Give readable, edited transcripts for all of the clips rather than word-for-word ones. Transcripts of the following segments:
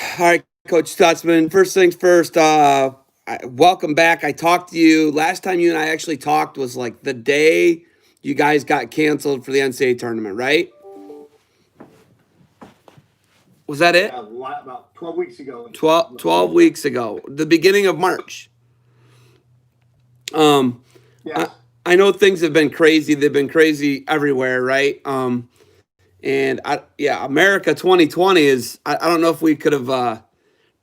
All right, Coach Stutzman. First things first. Welcome back. I talked to you last time. You and I actually talked was like the day you guys got canceled for the NCAA tournament, right? Was that Yeah, it? about 12 weeks ago. 12 weeks ago, the beginning of March. Um, I, Yes. I know things have been crazy. They've been crazy everywhere, right? And yeah, America 2020 is. I don't know if we could have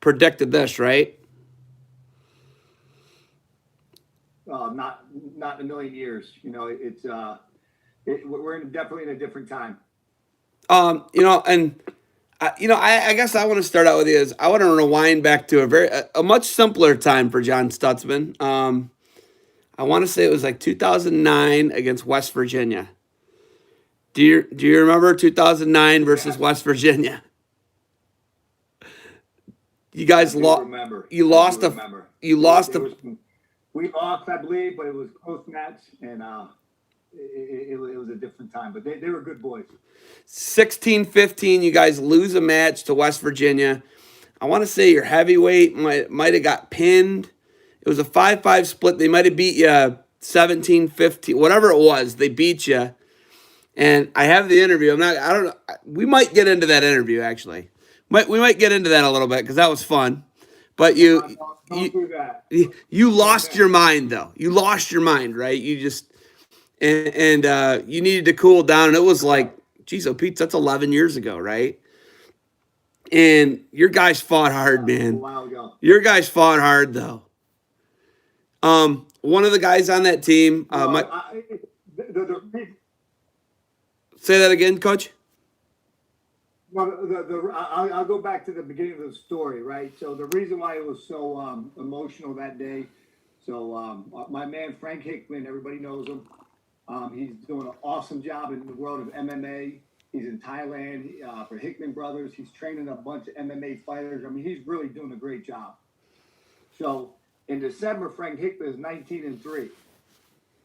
predicted this, right? Not in a million years. We're definitely in a different time. And I guess I want to start out with you is I want to rewind back to a much simpler time for John Stutzman. I want to say it was like 2009 against West Virginia. Do you remember 2009 versus Yes, West Virginia? You I guys do lost. remember. You I do lost a. remember. You There, lost there a was we lost, I believe, but it was a close match, and it was a different time. But they were good boys. 16-15. You guys lose a match to West Virginia. I want to say your heavyweight might have got pinned. It was a 5-5 split. They might have beat you 17-15, whatever it was. They beat you. And I have the interview. I don't know. We might get into that interview actually. We might get into that a little bit because that was fun. But Don't you do that. you lost your mind though. You lost your mind, right? You just and you needed to cool down. And it was That's like, right. geez, oh Pete, that's 11 years ago, right? And your guys fought hard, Yeah, a man. while ago. Your guys fought hard though. One of the guys on that team, Well, the say that again, Coach. Well, I'll go back to the beginning of the story, right? So the reason why it was so emotional that day. So my man Frank Hickman, everybody knows him. He's doing an awesome job in the world of MMA. He's in Thailand for Hickman Brothers. He's training a bunch of MMA fighters. I mean, he's really doing a great job. So in December, Frank Hickman is 19-3.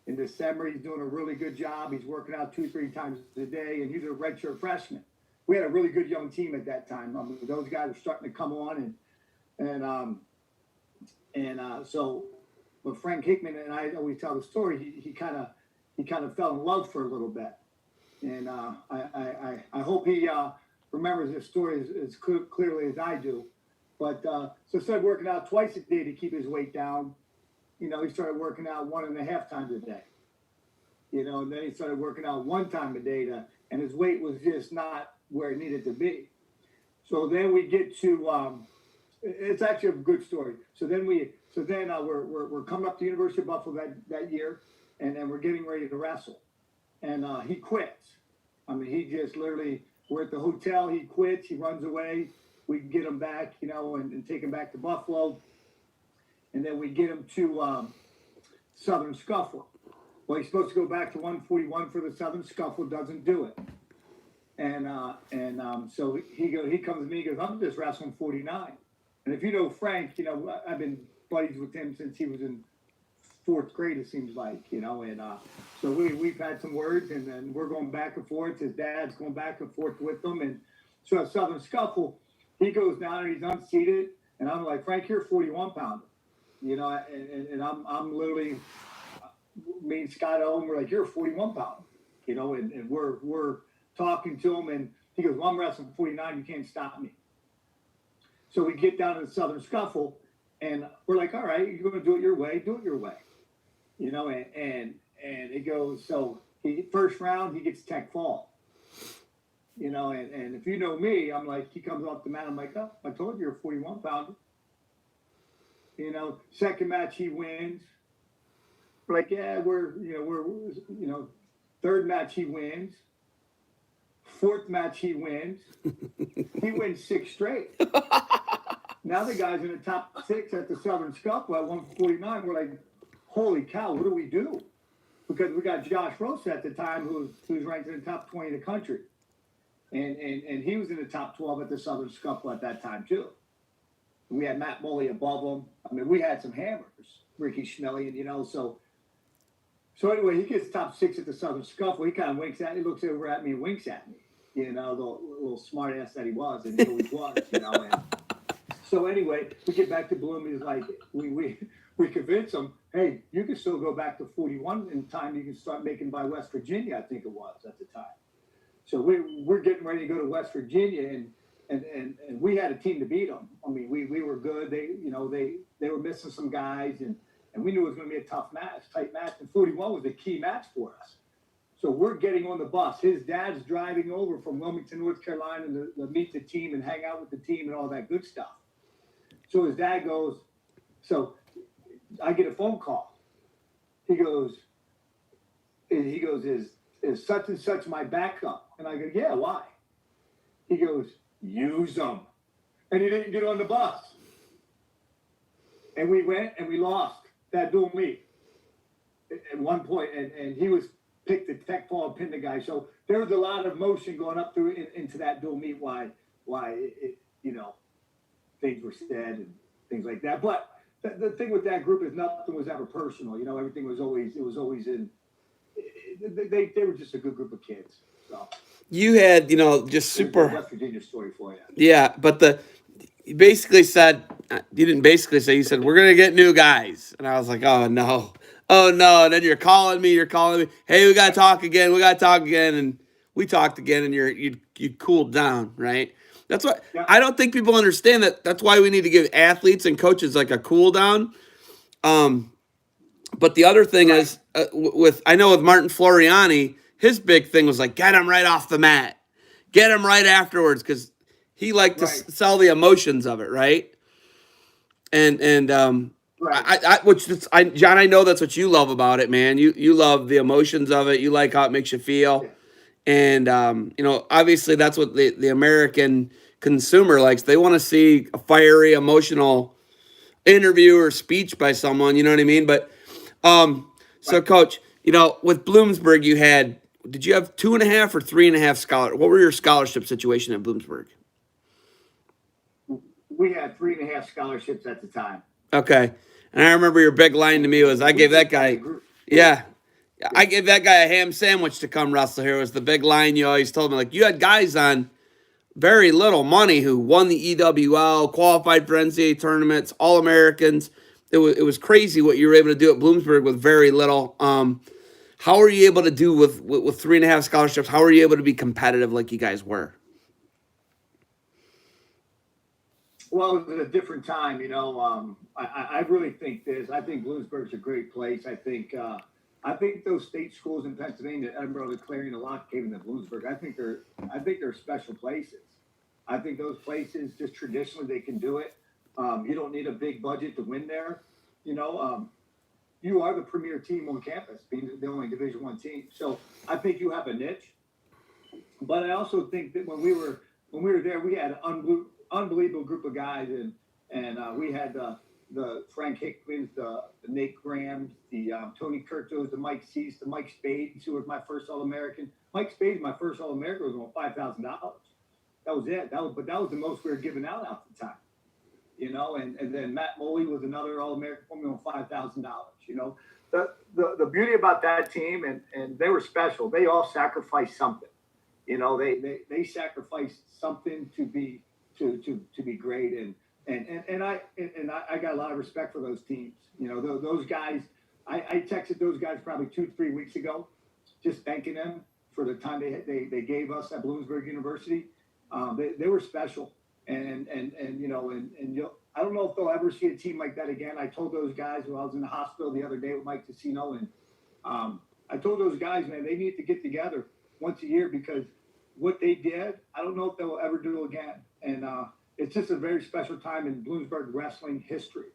In December, he's doing a really good job. He's working out 2, 3 times a day, and he's a redshirt freshman. We had a really good young team at that time. Those guys were starting to come on, so, but Frank Hickman and I always tell the story. He kind of fell in love for a little bit, and I hope he remembers this story as clearly as I do. But so started working out twice a day to keep his weight down. He started working out 1.5 times a day. And then he started working out 1 time a day and his weight was just not where it needed to be. So then we get to, it's actually a good story. We're coming up to the University of Buffalo that year, and then we're getting ready to wrestle, and he quits. I mean, he just literally, we're at the hotel, he quits, he runs away. We can get him back, and take him back to Buffalo, and then we get him to Southern Scuffle. Well, he's supposed to go back to 141 for the Southern Scuffle, doesn't do it. So he comes to me, he goes, I'm just wrestling 49. And if you know Frank, I've been buddies with him since he was in fourth grade, it seems like, so we've had some words, and then we're going back and forth. His dad's going back and forth with them. And so at Southern Scuffle, he goes down and he's unseated. And I'm like, Frank, you're a 41 pounder, and I'm literally, me and Scott Owen were like, you're a 41 pounder, and we're talking to him, and he goes, well, I'm wrestling 49, you can't stop me. So we get down to the Southern Scuffle, and we're like, all right, you're going to do it your way, do it your way. And it goes, so first round, he gets tech fall. And if you know me, I'm like, he comes off the mat, I'm like, oh, I told you you're a 41 pounder. Second match, he wins. We're like, yeah, third match, he wins. Fourth match, he wins. He wins 6 straight. Now the guy's in the top 6 at the Southern Scuffle at 149. We're like, holy cow, what do we do? Because we got Josh Rosa at the time, who's ranked in the top 20 in the country. And he was in the top 12 at the Southern Scuffle at that time, too. We had Matt Moley above him. I mean, we had some hammers, Ricky Schmellian, So anyway, he gets top 6 at the Southern Scuffle. He kind of winks at me, looks over at me and winks at me. The little smart ass that he was, and he always was, So anyway, we get back to Bloom. He's like, we convince him, hey, you can still go back to 41 in time. You can start making by West Virginia, I think it was at the time. So we're getting ready to go to West Virginia, and we had a team to beat them. I mean, we were good. They were missing some guys, and we knew it was going to be a tough match, tight match. And 41 was a key match for us. So we're getting on the bus. His dad's driving over from Wilmington, North Carolina, to meet the team and hang out with the team and all that good stuff. So his dad goes, so I get a phone call. He goes, is such and such my backup? And I go, yeah, why? He goes, use them. And he didn't get on the bus. And we went and we lost that dual meet at one point, and he was picked the tech ball and pinned the guy. So there was a lot of motion going up through into that dual meet. Why things were said and things like that. But the thing with that group is nothing was ever personal. Everything was always in. They were just a good group of kids. So You had, just super West Virginia story for you. Yeah, but you basically said, you didn't basically say, you said, we're going to get new guys. And I was like, oh, no. Oh, no. And then you're calling me. Hey, we got to talk again. And we talked again, and you cooled down, right? That's what I don't think people understand that. That's why we need to give athletes and coaches like a cool down. But the other thing is with Martin Floriani, his big thing was like, get him right off the mat. Get him right afterwards, because he liked to sell the emotions of it, right? And John, I know that's what you love about it, man. You love the emotions of it. You like how it makes you feel. Yeah. And obviously that's what the American consumer likes. They want to see a fiery, emotional interview or speech by someone, you know what I mean? But so Coach, with Bloomsburg did you have 2.5 or 3.5 scholar? What were your scholarship situation at Bloomsburg? We had 3.5 scholarships at the time. Okay. And I remember your big line to me was, I gave that guy a ham sandwich to come wrestle here. Was the big line you always told me. Like, you had guys on very little money who won the EWL, qualified for NCAA tournaments, All-Americans. It was crazy what you were able to do at Bloomsburg with very little. How were you able to do with 3.5 scholarships? How were you able to be competitive like you guys were? Well, it was a different time, I really think this. I think Bloomsburg's a great place. I think those state schools in Pennsylvania, Edinburgh, the Clarion, the Lock Haven, and Bloomsburg, I think they're special places. I think those places, just traditionally, they can do it. You don't need a big budget to win there. You are the premier team on campus, being the only Division I team. So I think you have a niche. But I also think that when we were there, we had an unbelievable group of guys, and we had the Frank Hickmans, the Nate Grahams, the Tony Kurtos, the Mike Cease, the Mike Spades, who was my first All-American. Mike Spades, my first All-American, was on $5,000. That was it. But that was the most we were giving out at the time. And then Matt Moley was another All-American for me on $5,000. The beauty about that team, and they were special. They all sacrificed something. They sacrificed something to be great, and I got a lot of respect for those teams. Those guys. I texted those guys probably 2-3 weeks ago, just thanking them for the time they gave us at Bloomsburg University. They were special, and I don't know if they'll ever see a team like that again. I told those guys when I was in the hospital the other day with Mike Tessino, and I told those guys, man, they need to get together once a year, because what they did, I don't know if they'll ever do again. And it's just a very special time in Bloomsburg wrestling history.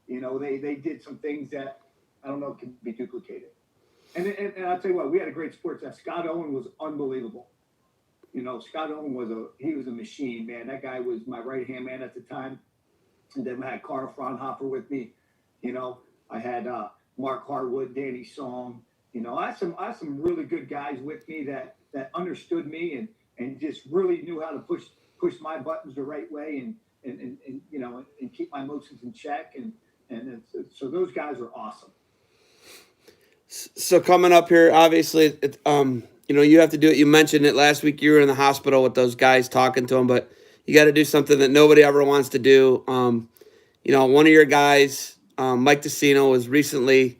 They did some things that I don't know can be duplicated. And I'll tell you what, we had a great sports staff. Scott Owen was unbelievable. Scott Owen was a machine, man. That guy was my right-hand man at the time. And then I had Carl Fraunhofer with me. I had Mark Harwood, Danny Song. I had some really good guys with me that understood me and just really knew how to push my buttons the right way and keep my emotions in check. So those guys are awesome. So coming up here, obviously, you have to do it. You mentioned it last week. You were in the hospital with those guys talking to them, but You got to do something that nobody ever wants to do. One of your guys, Mike DeCino, was recently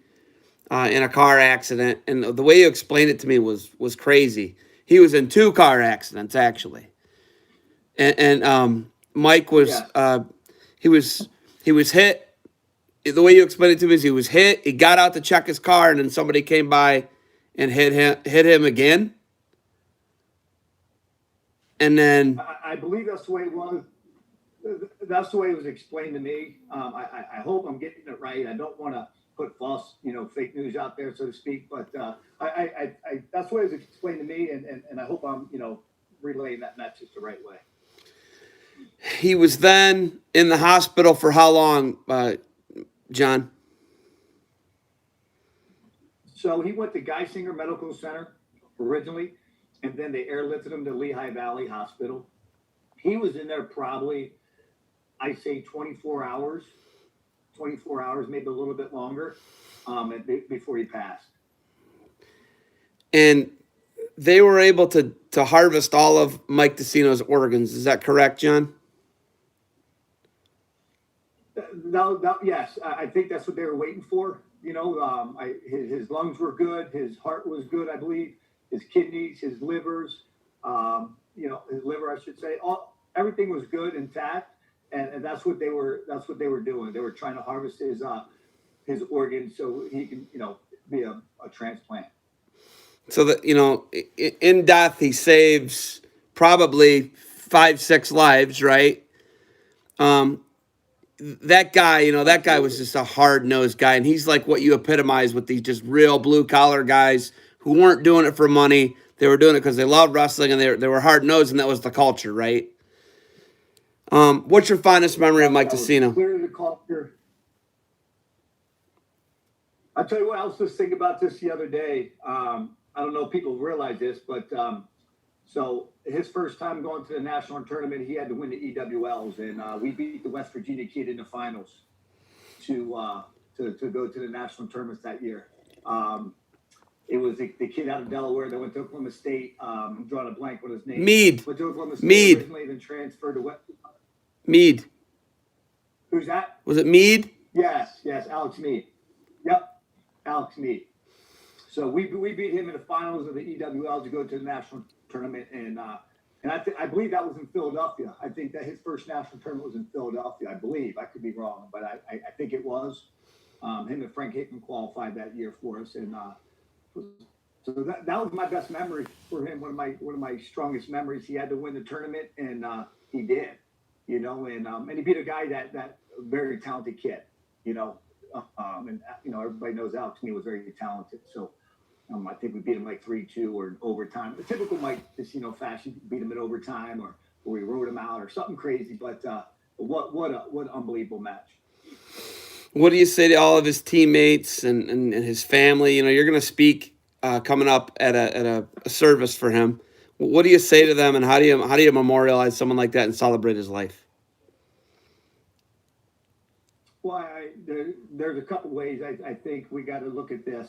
in a car accident, and the way you explained it to me was crazy. He was in 2 car accidents actually, and Mike was Yes. he was hit. The way you explained it to me is he was hit. He got out to check his car, and then somebody came by and hit him again, and then I believe that's the way it was. That's the way it was explained to me. I hope I'm getting it right. I don't want to put false, fake news out there, so to speak. But that's the way it was explained to me, and I hope I'm, relaying that message the right way. he was then in the hospital for how long, John? So he went to Geisinger Medical Center originally, and then they airlifted him to Lehigh Valley Hospital. He was in there probably, I say 24 hours, maybe a little bit longer, before he passed. And they were able to harvest all of Mike DeCino's organs. Is that correct, John? No, yes, I think that's what they were waiting for. His lungs were good, his heart was good, I believe, his kidneys, his livers, his liver, I should say, everything was good, intact, and that's what they were doing. They were trying to harvest his organs so he can, be a transplant. So that in death he saves probably 5-6 lives, right? That guy was just a hard-nosed guy, and he's like what you epitomize with these just real blue-collar guys who weren't doing it for money. They were doing it because they loved wrestling, and they were hard-nosed, and that was the culture, right? What's your fondest memory of Mike DeCino? Clearly the culture. I'll tell you what, I was just thinking about this the other day. I don't know if people realize this, but so his first time going to the national tournament, he had to win the EWLs, and we beat the West Virginia kid in the finals to go to the national tournaments that year. It was the kid out of Delaware that went to Oklahoma State. I'm drawing a blank on his name. Meade. Went to Oklahoma State Meade. originally, then transferred to West. Meade. Who's that? Was it Meade? Yes, Alex Meade. Yep, Alex Meade. So we beat him in the finals of the EWL to go to the national tournament, and I believe that was in Philadelphia. I think that his first national tournament was in Philadelphia. I believe. I could be wrong, but I think it was. Him and Frank Hickman qualified that year for us, and so that was my best memory for him. One of my strongest memories. He had to win the tournament, and he did. And he beat a guy that very talented kid. And everybody knows Alex Meade was very talented. So. I think we beat him like 3-2 or in overtime. The typical Mike DeCino fashion, beat him in overtime or we wrote him out or something crazy. But what an unbelievable match. What do you say to all of his teammates and his family? You're going to speak coming up at a service for him. What do you say to them, and how do you memorialize someone like that and celebrate his life? Well, there's a couple ways I think we got to look at this.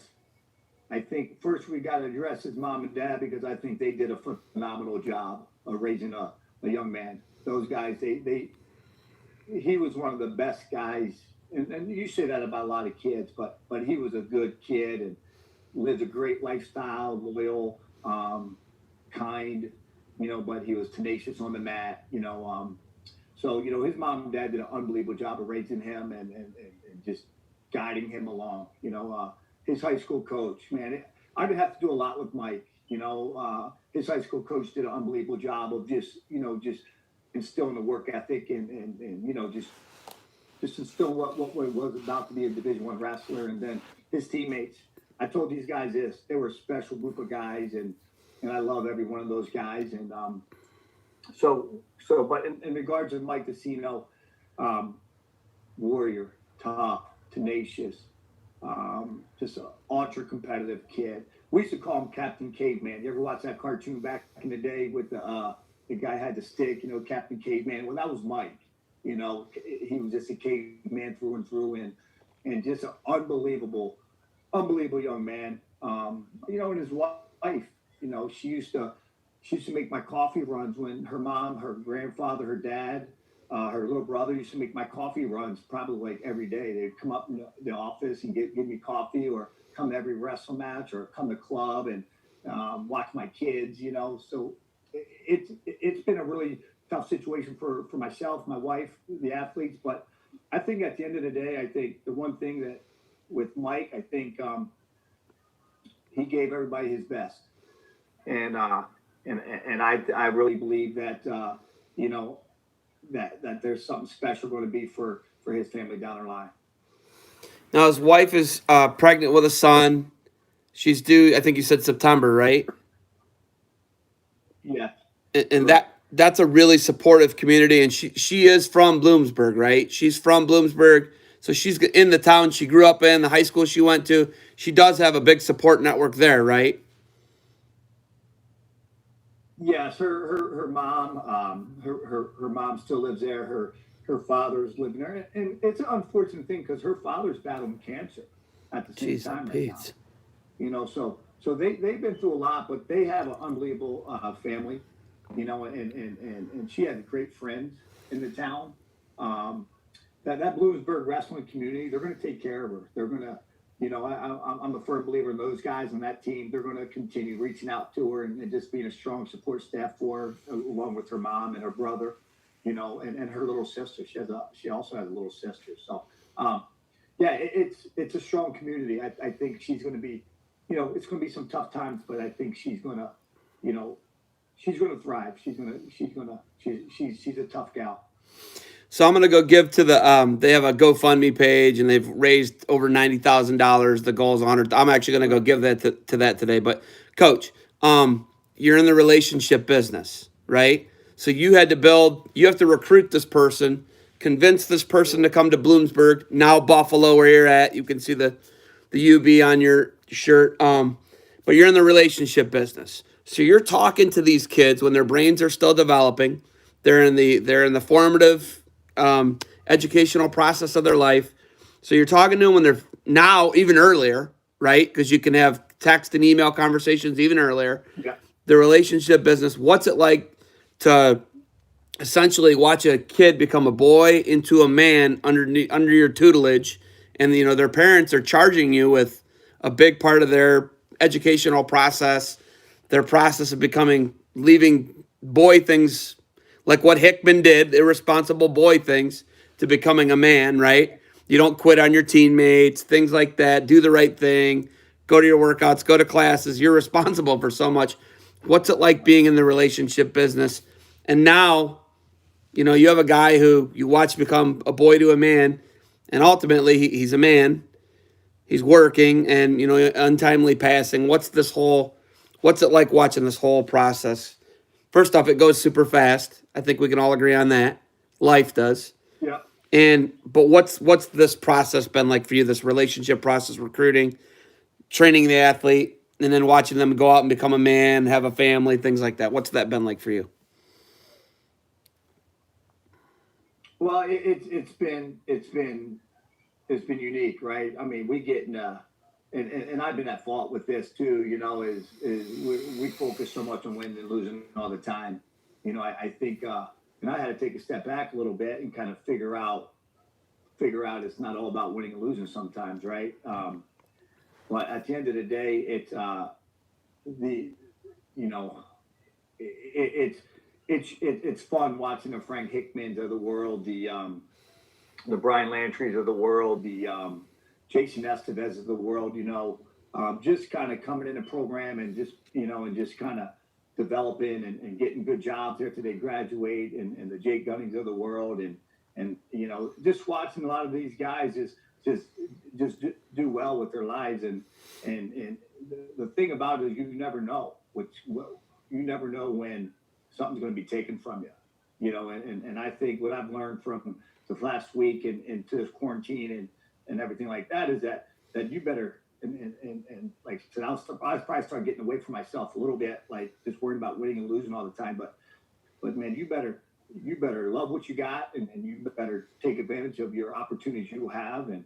I think first we got to address his mom and dad because I think they did a phenomenal job of raising a young man. Those guys, he was one of the best guys, and you say that about a lot of kids, but he was a good kid and lived a great lifestyle, loyal, kind, but he was tenacious on the mat, So, his mom and dad did an unbelievable job of raising him and just guiding him along, his high school coach, man, I didn't have to do a lot with Mike. His high school coach did an unbelievable job of just instilling the work ethic and just instilling what it was about to be a Division I wrestler. And then his teammates, I told these guys this, they were a special group of guys, and I love every one of those guys. And but in regards to Mike DeCino, warrior, tough, tenacious. Just an ultra competitive kid. We used to call him Captain Caveman. You ever watch that cartoon back in the day with the guy had the stick, Captain Caveman? Well, that was Mike. He was just a caveman through and through, and just an unbelievable young man. And his wife, she used to she used to make my coffee runs when her mom, her grandfather, her dad, her little brother used to make my coffee runs probably like every day. They'd come up in the office and give me coffee, or come to every wrestle match, or come to club and watch my kids. So it's been a really tough situation for myself, my wife, the athletes. But I think at the end of the day, I think the one thing that with Mike, I think he gave everybody his best, and I really believe that you know that there's something special going to be for his family down the line. Now his wife is pregnant with a son. She's due, I think you said September, right? Yeah, And correct. that's a really supportive community. And she is from Bloomsburg, right? She's from Bloomsburg, so she's in the town she grew up in, the high school she went to. She does have a big support network there, right? Yes, her mom, her mom still lives there. Her father's living there, and it's an unfortunate thing because her father's battling cancer at the same Jeez, time right now. Pete. So they've been through a lot, but they have an unbelievable family. And she has great friends in the town. Um, that Bloomsburg wrestling community, they're going to take care of her. They're going to, I'm a firm believer in those guys on that team. They're going to continue reaching out to her and just being a strong support staff for her, along with her mom and her brother, and her little sister. She also has a little sister. So, yeah, it's a strong community. I think she's going to be, it's going to be some tough times, but I think she's going to, you know, she's going to thrive. She's a tough gal. So I'm gonna go give to the they have a GoFundMe page and they've raised over $90,000. The goal is 100. I'm actually gonna go give that to that today. But coach, you're in the relationship business, right? So you have to recruit this person, convince this person to come to Bloomsburg, now Buffalo, where you're at. You can see the UB on your shirt. But you're in the relationship business. So you're talking to these kids when their brains are still developing. They're in the formative educational process of their life. So you're talking to them when they're now even earlier, right? Because you can have text and email conversations even earlier. Yeah. The relationship business. What's it like to essentially watch a kid become a boy into a man under your tutelage, and their parents are charging you with a big part of their educational process, their process of becoming leaving boy things like what Hickman did, irresponsible boy things, to becoming a man, right? You don't quit on your teammates, things like that. Do the right thing, go to your workouts, go to classes. You're responsible for so much. What's it like being in the relationship business? And now, you have a guy who you watch become a boy to a man, and ultimately he's a man. He's working, and untimely passing. What's it like watching this whole process? First off, it goes super fast. I think we can all agree on that. Life does. Yeah. But what's this process been like for you? This relationship process, recruiting, training the athlete, and then watching them go out and become a man, have a family, things like that. What's that been like for you? Well, it's been unique, right? I mean, we get in and I've been at fault with this too. Is we focus so much on winning and losing all the time. I think, and I had to take a step back a little bit and kind of figure out it's not all about winning and losing sometimes, right? But at the end of the day, it's the you know it's fun watching the Frank Hickmans of the world, the Brian Lantrys of the world, the Jason Estevez of the world, just kind of coming in the program and just kind of developing and getting good jobs after they graduate, and the Jake Gunnings of the world, and just watching a lot of these guys just do well with their lives, and the thing about it is you never know you never know when something's going to be taken from you, and I think what I've learned from the last week and to this quarantine and everything like that is that you better and like I said, I'll probably start getting away from myself a little bit, like just worrying about winning and losing all the time. But man, you better love what you got, and you better take advantage of your opportunities you have, and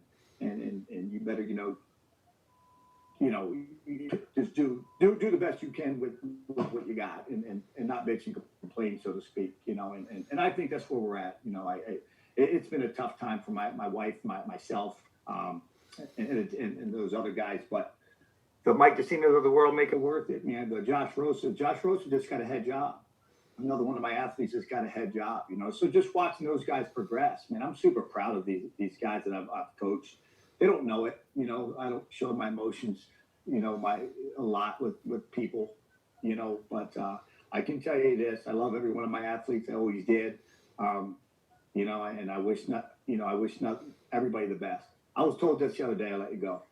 you better you just do the best you can with what you got, and not bitch and complain, so to speak. And I think that's where we're at. It's been a tough time for my wife, myself, and those other guys, but the Mike DeCinos of the world make it worth it, man. The Josh Rosa just got a head job. Another one of my athletes just got a head job, So just watching those guys progress, man, I'm super proud of these guys that I've coached. They don't know it, I don't show my emotions, a lot with people, but I can tell you this: I love every one of my athletes. I always did, and I wish not everybody the best. I was told this the other day. I let you go.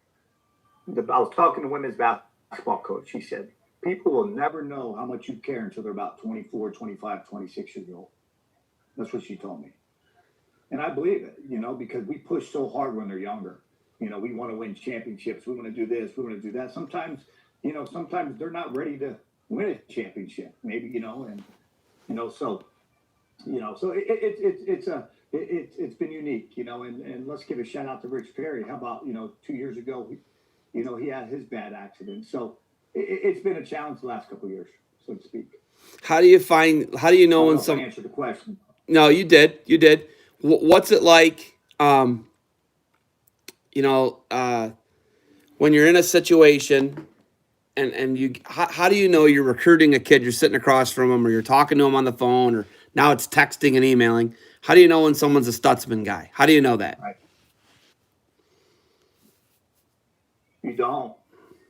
I was talking to women's basketball coach. She said, people will never know how much you care until they're about 24, 25, 26 years old. That's what she told me. And I believe it, because we push so hard when they're younger. We want to win championships. We want to do this. We want to do that. Sometimes they're not ready to win a championship, maybe, so it's been unique, and let's give a shout out to Rich Perry. How about, 2 years ago, he had his bad accident. So it's been a challenge the last couple of years, so to speak. How do you know when some answer the question? No, you did. What's it like, when you're in a situation and how do you know you're recruiting a kid, you're sitting across from him, or you're talking to him on the phone, or now it's texting and emailing? How do you know when someone's a Stutzman guy? How do you know that? Right. You don't.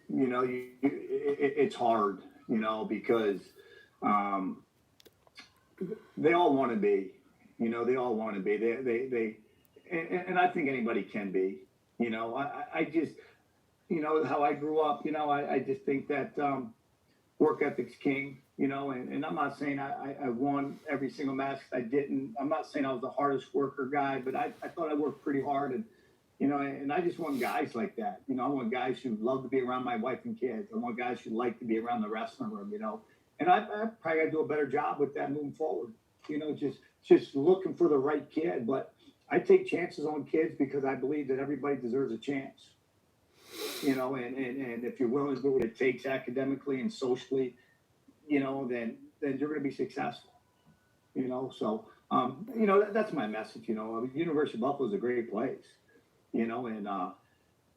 It's hard, because they all want to be. They all want to be. And I think anybody can be. I just, how I grew up. I just think that work ethic's king. And I'm not saying I won every single match. I didn't. I'm not saying I was the hardest worker guy, but I thought I worked pretty hard, and I just want guys like that. I want guys who love to be around my wife and kids. I want guys who like to be around the wrestling room, And I probably got to do a better job with that moving forward. Just looking for the right kid. But I take chances on kids because I believe that everybody deserves a chance. And if you're willing to do what it takes academically and socially, then you're going to be successful. So that's my message. University of Buffalo is a great place.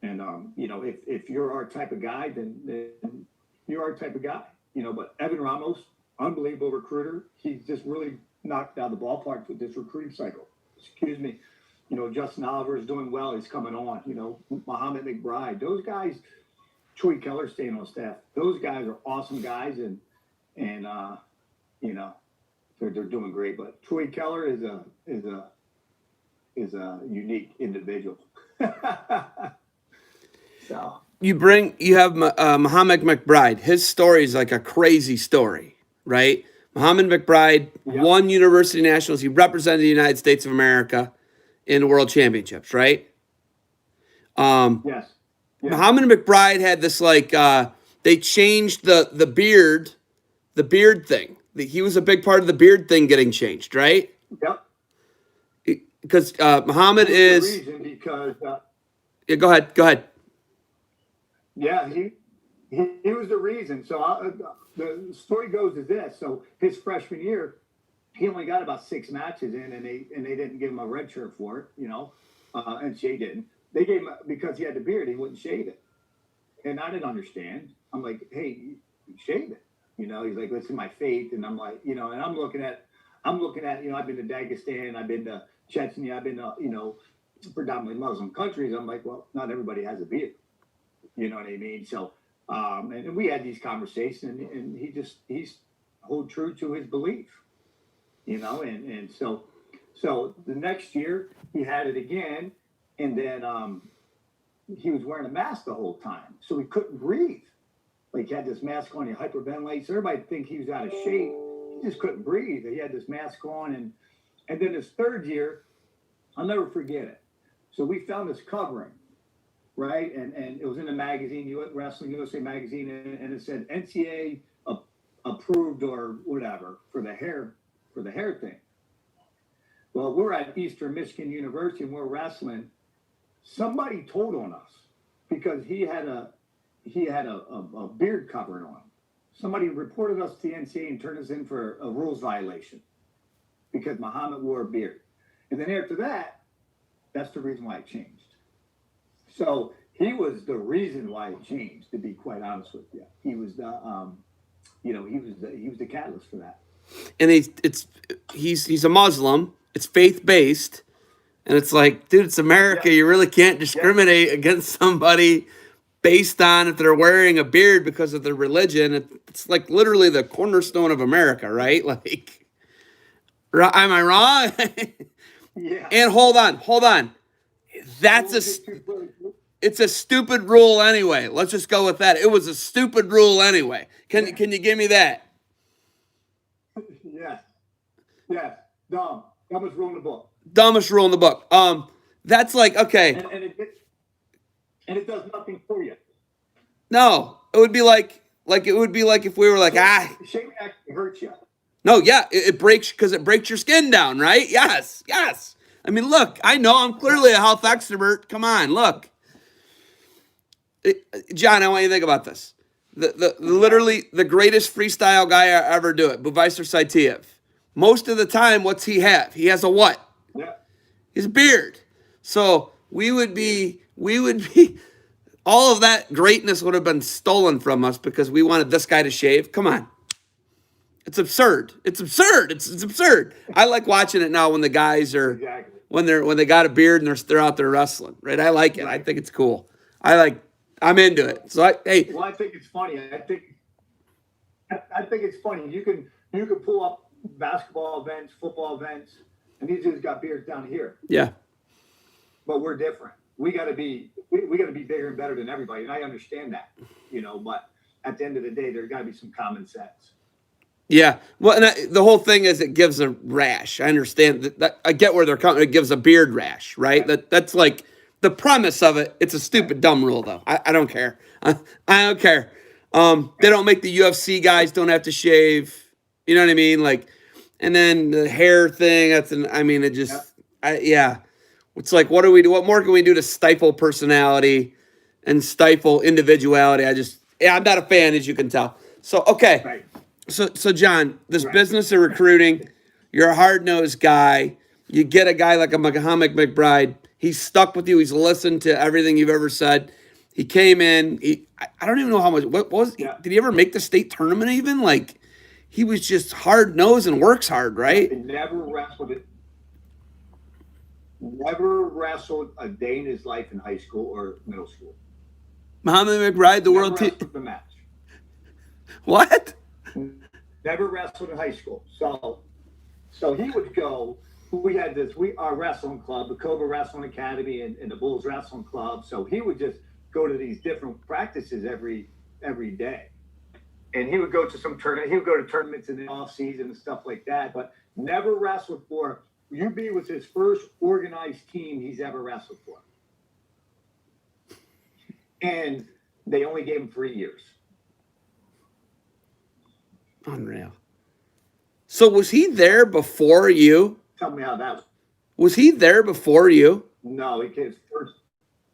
If you're our type of guy, then you're our type of guy. But Evan Ramos, unbelievable recruiter. He's just really knocked out of the ballpark with this recruiting cycle. Excuse me. Justin Oliver is doing well. He's coming on. Muhammad McBride. Those guys, Troy Keller staying on staff. Those guys are awesome guys, and they're doing great. But Troy Keller is a unique individual. So You have Muhammad McBride. His story is like a crazy story, right? Muhammad McBride won University Nationals. He represented the United States of America in the World Championships, right? Yes. Muhammad McBride had this they changed the beard thing. He was a big part of the beard thing getting changed, right? Yep. Because Muhammad is. Because yeah, go ahead. Yeah, he was the reason. So the story goes as this: so his freshman year, he only got about 6 matches in, and they didn't give him a red shirt for it, and Shea didn't. They gave him because he had the beard, he wouldn't shave it, and I didn't understand. I'm like, hey, shave it, He's like, listen, my faith, and I'm like, and I'm looking at, I've been to Dagestan, I've been to Chechnya, I've been to, predominantly Muslim countries. I'm like, well, not everybody has a beard. You know what I mean? So, and we had these conversations, and he's hold true to his belief, and so the next year he had it again, and then he was wearing a mask the whole time, so he couldn't breathe. Like, he had this mask on, he hyperventilates. So everybody think he was out of shape. He just couldn't breathe. He had this mask on, and then his third year, I'll never forget it. So we found this covering, right? And it was in the magazine, Wrestling USA magazine, and it said NCAA approved or whatever for the hair thing. Well, we're at Eastern Michigan University and we're wrestling. Somebody told on us because he had a he had a beard covering on. Somebody reported us to the NCAA and turned us in for a rules violation because Muhammad wore a beard. And then after that, that's the reason why it changed. So he was the reason why it changed, to be quite honest with you. He was the he was the catalyst for that. And he's a Muslim. It's faith based, and it's like, dude, it's America. Yeah. You really can't discriminate against somebody based on if they're wearing a beard because of their religion. It's like literally the cornerstone of America, right? Like, am I wrong? Yeah. And hold on. It's a stupid rule anyway. Let's just go with that. It was a stupid rule anyway. Can you give me that? Yes. Dumbest rule in the book. Dumbest rule in the book. That's like, okay. And it does nothing for you. No, it would be like if we were like, Shaving actually hurts you. No, yeah, it breaks because it breaks your skin down, right? Yes. I mean, look, I know I'm clearly a health expert. Come on, look. John, I want you to think about this. Literally the greatest freestyle guy I ever do it, Buvaiser Saitiev. Most of the time, what's he have? He has a what? Yeah. His beard. So we would be, all of that greatness would have been stolen from us because we wanted this guy to shave. Come on. It's absurd. It's absurd. I like watching it now when the guys are, Exactly. when they got a beard and they're out there wrestling, right? I like it. I think it's cool. I'm into it. So Well, I think it's funny. I think it's funny. You can pull up basketball events, football events, and these dudes got beards down here. Yeah. But we're different. We got to be bigger and better than everybody, and I understand that, But at the end of the day, there's got to be some common sense. Yeah. Well, and the whole thing is it gives a rash. I understand that I get where they're coming. It gives a beard rash, right? That's like the premise of it. It's a stupid, dumb rule, though. I don't care. I don't care. They don't make the UFC guys don't have to shave. You know what I mean? Like, and then the hair thing. Yeah. It's like, what do we do? What more can we do to stifle personality and stifle individuality? I'm not a fan, as you can tell. So, okay. Right. So John, this business of recruiting, you're a hard-nosed guy. You get a guy like a Muhammad McBride. He's stuck with you. He's listened to everything you've ever said. He came in. I don't even know how much. What was? Yeah. Did he ever make the state tournament even? Like, he was just hard-nosed and works hard, right? Never wrestled a day in his life in high school or middle school. Muhammad McBride, the world team. The match. What? Never wrestled in high school. So he would go. We had our wrestling club, the Cobra Wrestling Academy, and the Bulls Wrestling Club. So he would just go to these different practices every day, and he would go to some tournament. He would go to tournaments in the off season and stuff like that. But never wrestled for. UB was his first organized team he's ever wrestled for, and they only gave him 3 years. Unreal. So was he there before you? Tell me how that was. Was he there before you? No, his first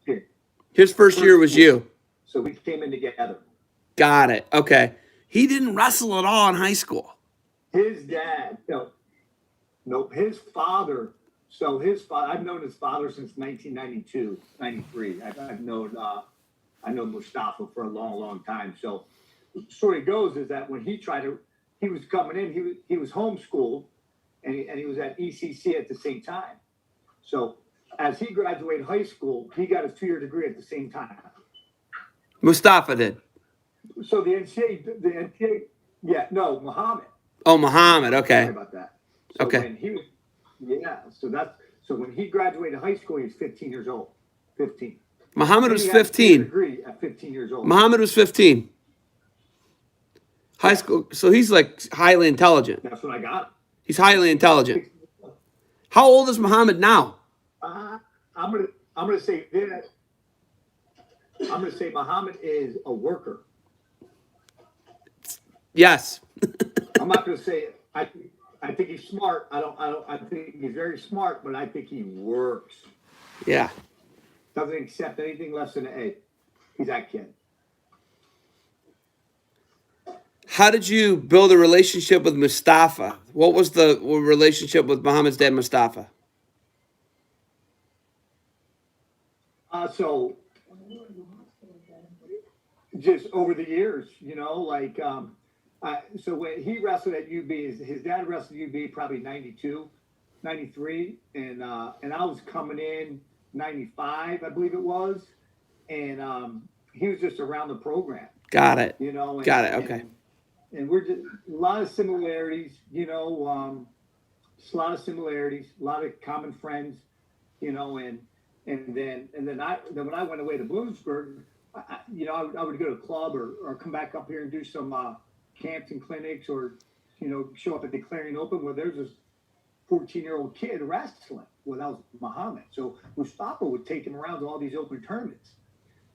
year. His first year was you. So we came in together. Got it. Okay. He didn't wrestle at all in high school. His dad, nope, his father. So I've known his father since 1992, 93. I've known Mustafa for a long, long time. So the story goes is that when he was coming in, he was homeschooled, and he was at ECC at the same time. So as he graduated high school, he got his 2-year degree at the same time. Mustafa did. So the NCAA, Muhammad. Oh, Muhammad. Okay. Sorry about that. So okay. When he graduated high school, he was 15 years old. 15. Muhammad was 15. Degree at 15 years old. Muhammad was 15. High school. So he's like highly intelligent. That's when I got him. He's highly intelligent. How old is Muhammad now? I'm gonna say that. I'm gonna say Muhammad is a worker. Yes. I'm not gonna say it. I think he's smart. I think he's very smart, but I think he works. Yeah. Doesn't accept anything less than an A. He's that kid. How did you build a relationship with Mustafa? What was the relationship with Muhammad's dad, Mustafa? So just over the years, like so when he wrestled at UB, his dad wrestled at UB probably 92, 93, and I was coming in 95, I believe it was, and he was just around the program, Got it. and Got it. Okay. and we're just a lot of similarities, just a lot of similarities, a lot of common friends, and then when I went away to Bloomsburg, I would go to a club or come back up here and do some camps and clinics, or show up at the Clarion Open where there's this 14-year-old kid wrestling. Well, that was Muhammad. So Mustafa would take him around to all these open tournaments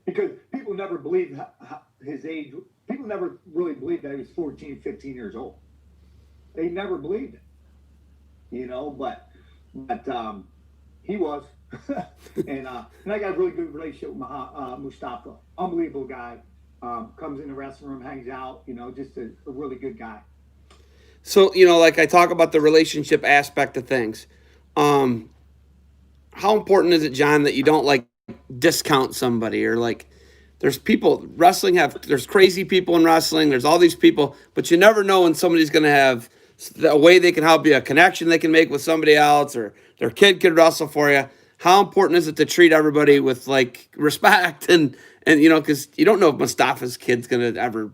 because people never believed his age. People never really believed that he was 14, 15 years old. They never believed it, but he was. and I got a really good relationship with Mustafa. Unbelievable guy. Comes in the wrestling room, hangs out. Just a really good guy. So, like I talk about the relationship aspect of things. Um, how important is it, John, that you don't like discount somebody, or like there's people there's crazy people in wrestling, there's all these people, but you never know when somebody's going to have a way they can help you, a connection they can make with somebody else, or their kid could wrestle for you. How important is it to treat everybody with like respect and because you don't know if Mustafa's kid's going to ever,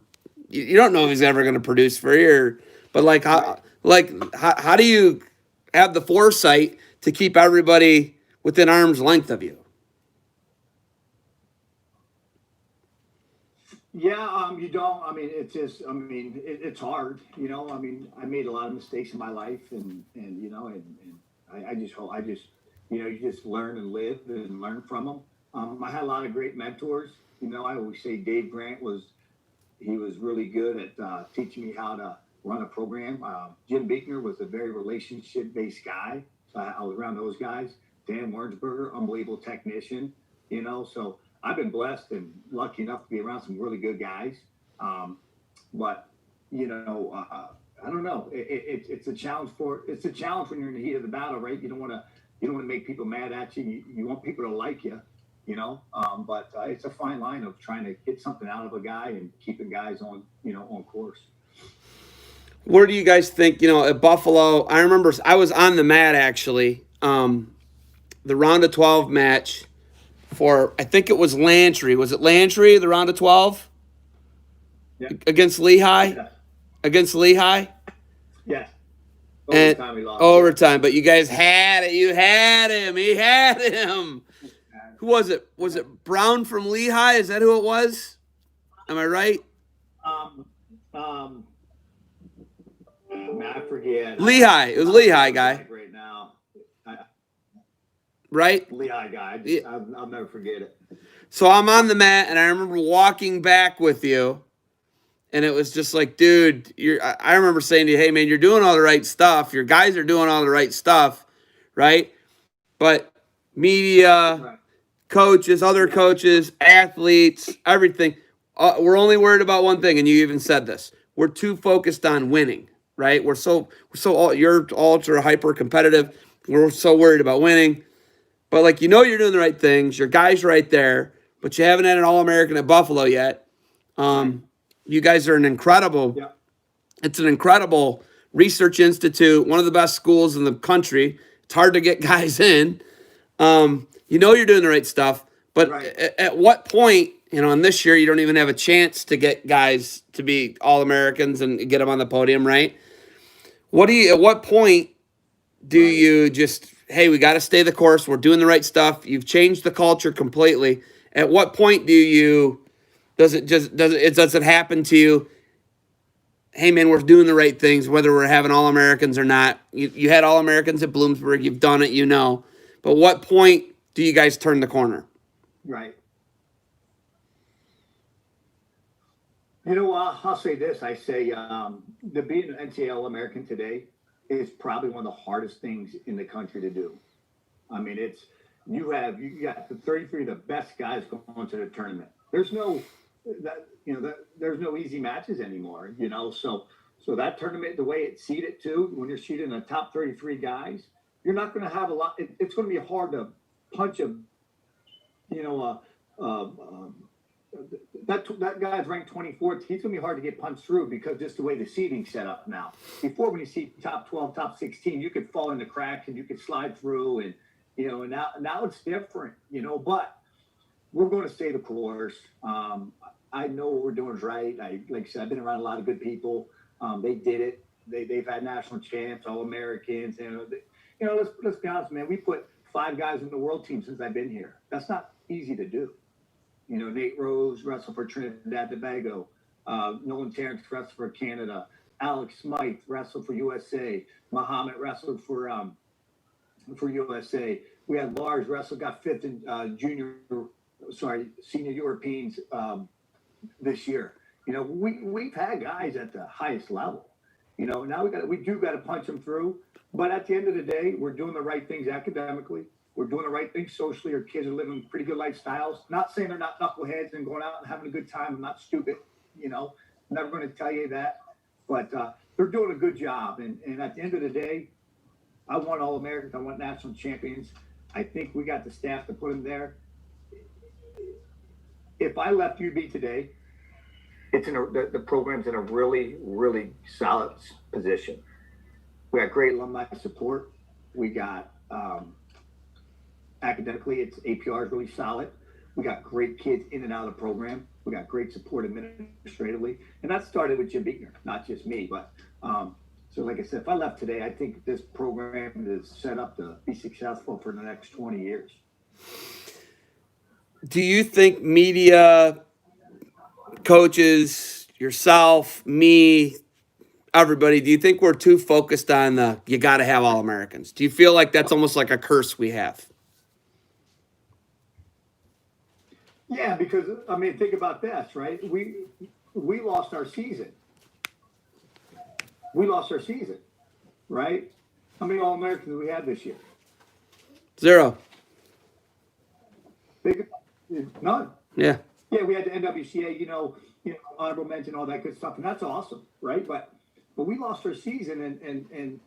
you don't know if he's ever going to produce for you, but how do you have the foresight to keep everybody within arm's length of you? Yeah, you don't. I mean, it's just. I mean, it's hard. I mean, I made a lot of mistakes in my life, and I just hope you just learn and live and learn from them. I had a lot of great mentors. I always say Dave Grant was really good at teaching me how to run a program. Jim Beekner was a very relationship based guy. So I was around those guys. Dan Wernsberger, unbelievable technician. So I've been blessed and lucky enough to be around some really good guys. But I don't know. It's a challenge it's a challenge when you're in the heat of the battle, right? You don't want to make people mad at you. You want people to like you. But it's a fine line of trying to get something out of a guy and keeping guys on course. Where do you guys think, at Buffalo? I remember I was on the mat actually, the round of 12 match for, I think it was Lantry. Was it Lantry, the round of 12? Yeah. Against Lehigh? Yeah. Against Lehigh? Yes. And Overtime, he lost. overtime, but you guys had it. You had him. He had him. Who was it? Was it Brown from Lehigh? Is that who it was? Am I right? Um, I forget. Lehigh. It was Lehigh guy. Right now. Right? Lehigh guy. I'll never forget it. So I'm on the mat, and I remember walking back with you, and it was just like, dude, I remember saying to you, hey, man, you're doing all the right stuff. Your guys are doing all the right stuff, right? But media, Right. coaches, other coaches, athletes, everything, we're only worried about one thing, and you even said this. We're too focused on winning, right? You're ultra hyper competitive. We're so worried about winning. But you're doing the right things. Your guy's right there, but you haven't had an All-American at Buffalo yet. You guys are Yeah. it's an incredible research institute, one of the best schools in the country. It's hard to get guys in. You're doing the right stuff, but Right. at what point, and this year you don't even have a chance to get guys to be All-Americans and get them on the podium, right? At what point do you just, hey, we got to stay the course. We're doing the right stuff. You've changed the culture completely. At what point does it happen to you? Hey man, we're doing the right things, whether we're having All-Americans or not. You had All-Americans at Bloomsburg. You've done it, But what point do you guys turn the corner? Right. I'll say this. I say the being an NCAA All-American today is probably one of the hardest things in the country to do. I mean, you got the 33 of the best guys going to the tournament. There's no that there's no easy matches anymore. So that tournament, the way it's seeded too, when you're seeded in the top 33 guys, you're not going to have a lot. It's going to be hard to punch a you know that guy's ranked 24th. He's going to be hard to get punched through because just the way the seating's set up now. Before, when you see top 12, top 16, you could fall into cracks and you could slide through, and and now it's different. But we're going to stay the course. I know what we're doing is right. Like I said, I've been around a lot of good people. They did it. They've had national champs, All Americans, let's be honest, man. We put 5 guys in the world team since I've been here. That's not easy to do. Nate Rose wrestled for Trinidad Tobago. Nolan Terrence wrestled for Canada. Alex Smythe wrestled for USA. Muhammad wrestled for USA. We had Lars wrestle, got 5th in senior Europeans this year. We've had guys at the highest level. Now we do got to punch them through. But at the end of the day, we're doing the right things academically. We're doing the right things socially. Our kids are living pretty good lifestyles. Not saying they're not knuckleheads and going out and having a good time. I'm not stupid. I'm never going to tell you that. But they're doing a good job. And at the end of the day, I want All-Americans. I want national champions. I think we got the staff to put them there. If I left UB today, the program's in a really, really solid position. We got great alumni support. We got academically, its APR is really solid. We got great kids in and out of the program. We got great support administratively, and that started with Jim Beekner, not just me. But so, like I said, if I left today, I think this program is set up to be successful for the next 20 years. Do you think media, coaches, yourself, me, everybody, do you think we're too focused on you got to have All-Americans? Do you feel like that's almost like a curse we have? Yeah, because, think about this, right? We lost our season. Right? How many All-Americans do we have this year? 0. None. Yeah. Yeah, we had the NWCA, honorable mention, all that good stuff, and that's awesome, right? But we lost our season, and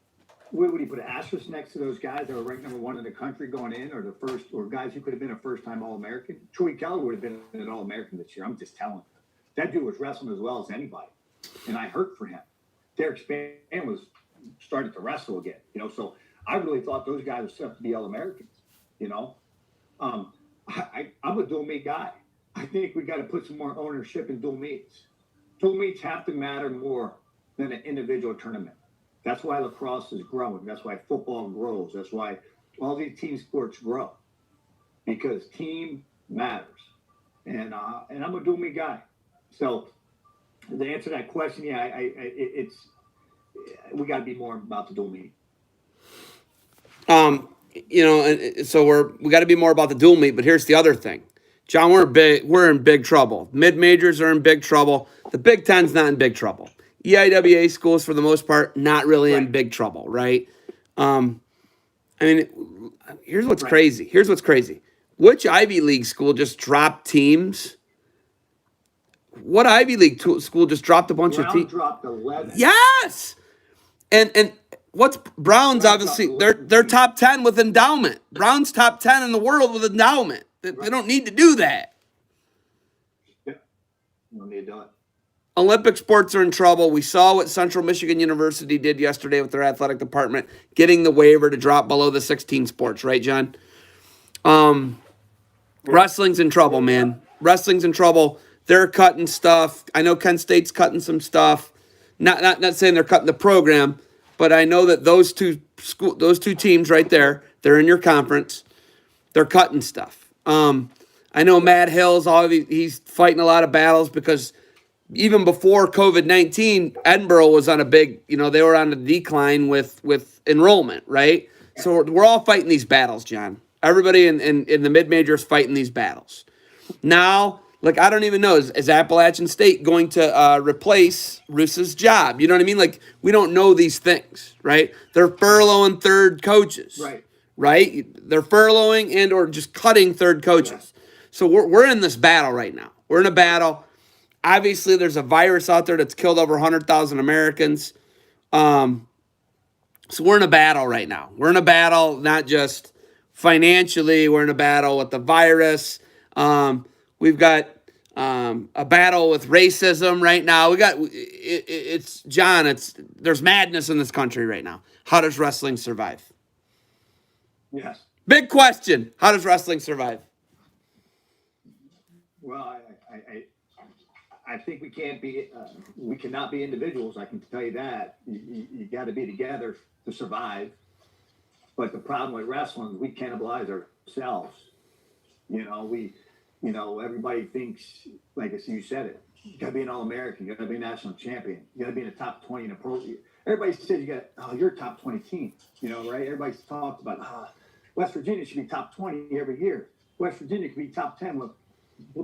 where would he put an asterisk next to those guys that were ranked number 1 in the country going in, or guys who could have been a first-time All-American? Troy Keller would have been an All-American this year. I'm just telling you. That dude was wrestling as well as anybody, and I hurt for him. Derek Span was started to wrestle again, so I really thought those guys were set up to be All-Americans, I'm a dual meet guy. I think we got to put some more ownership in dual meets. Dual meets have to matter more than an individual tournament. That's why lacrosse is growing. That's why football grows. That's why all these team sports grow, because team matters. And I'm a dual meet guy. So to answer that question, yeah, we got to be more about the dual meet. So we got to be more about the dual meet. But here's the other thing, John. We're in big trouble. Mid majors are in big trouble. The Big Ten's not in big trouble. EIWA schools, for the most part, not really in big trouble, right? Here's what's crazy. Which Ivy League school just dropped teams? What Ivy League school just dropped a bunch of teams? Dropped 11. Yes. And what's Brown's obviously they're top 10 with endowment. Brown's top 10 in the world with endowment. They don't need to do that. Yeah. No need to do it. Olympic sports are in trouble. We saw what Central Michigan University did yesterday with their athletic department, getting the waiver to drop below the 16 sports, right, John? Wrestling's in trouble, man. Wrestling's in trouble. They're cutting stuff. I know Kent State's cutting some stuff. Not saying they're cutting the program, but I know that those two teams right there, they're in your conference. They're cutting stuff. I know Matt Hill's he's fighting a lot of battles because even before COVID-19, Edinburgh was on a big, they were on a decline with enrollment, right? So we're all fighting these battles, John. Everybody in the mid-majors fighting these battles. Now, I don't even know, is Appalachian State going to replace Russa's job? You know what I mean? We don't know these things, right? They're furloughing third coaches, right? They're furloughing and or just cutting third coaches. So we're in this battle right now. We're in a battle. Obviously, there's a virus out there that's killed over 100,000 Americans. So we're in a battle right now. We're in a battle, not just financially. We're in a battle with the virus. We've got a battle with racism right now. It's John. There's madness in this country right now. How does wrestling survive? Yes. Big question. How does wrestling survive? Well, I think we cannot be individuals. I can tell you that. You got to be together to survive. But the problem with wrestling is we cannibalize ourselves. Everybody thinks, like you said it, you got to be an All-American, you got to be a national champion, you got to be in the top 20 in a pro. Everybody says you're a top 20 team, right? Everybody's talked about, West Virginia should be top 20 every year. West Virginia could be top 10. Well,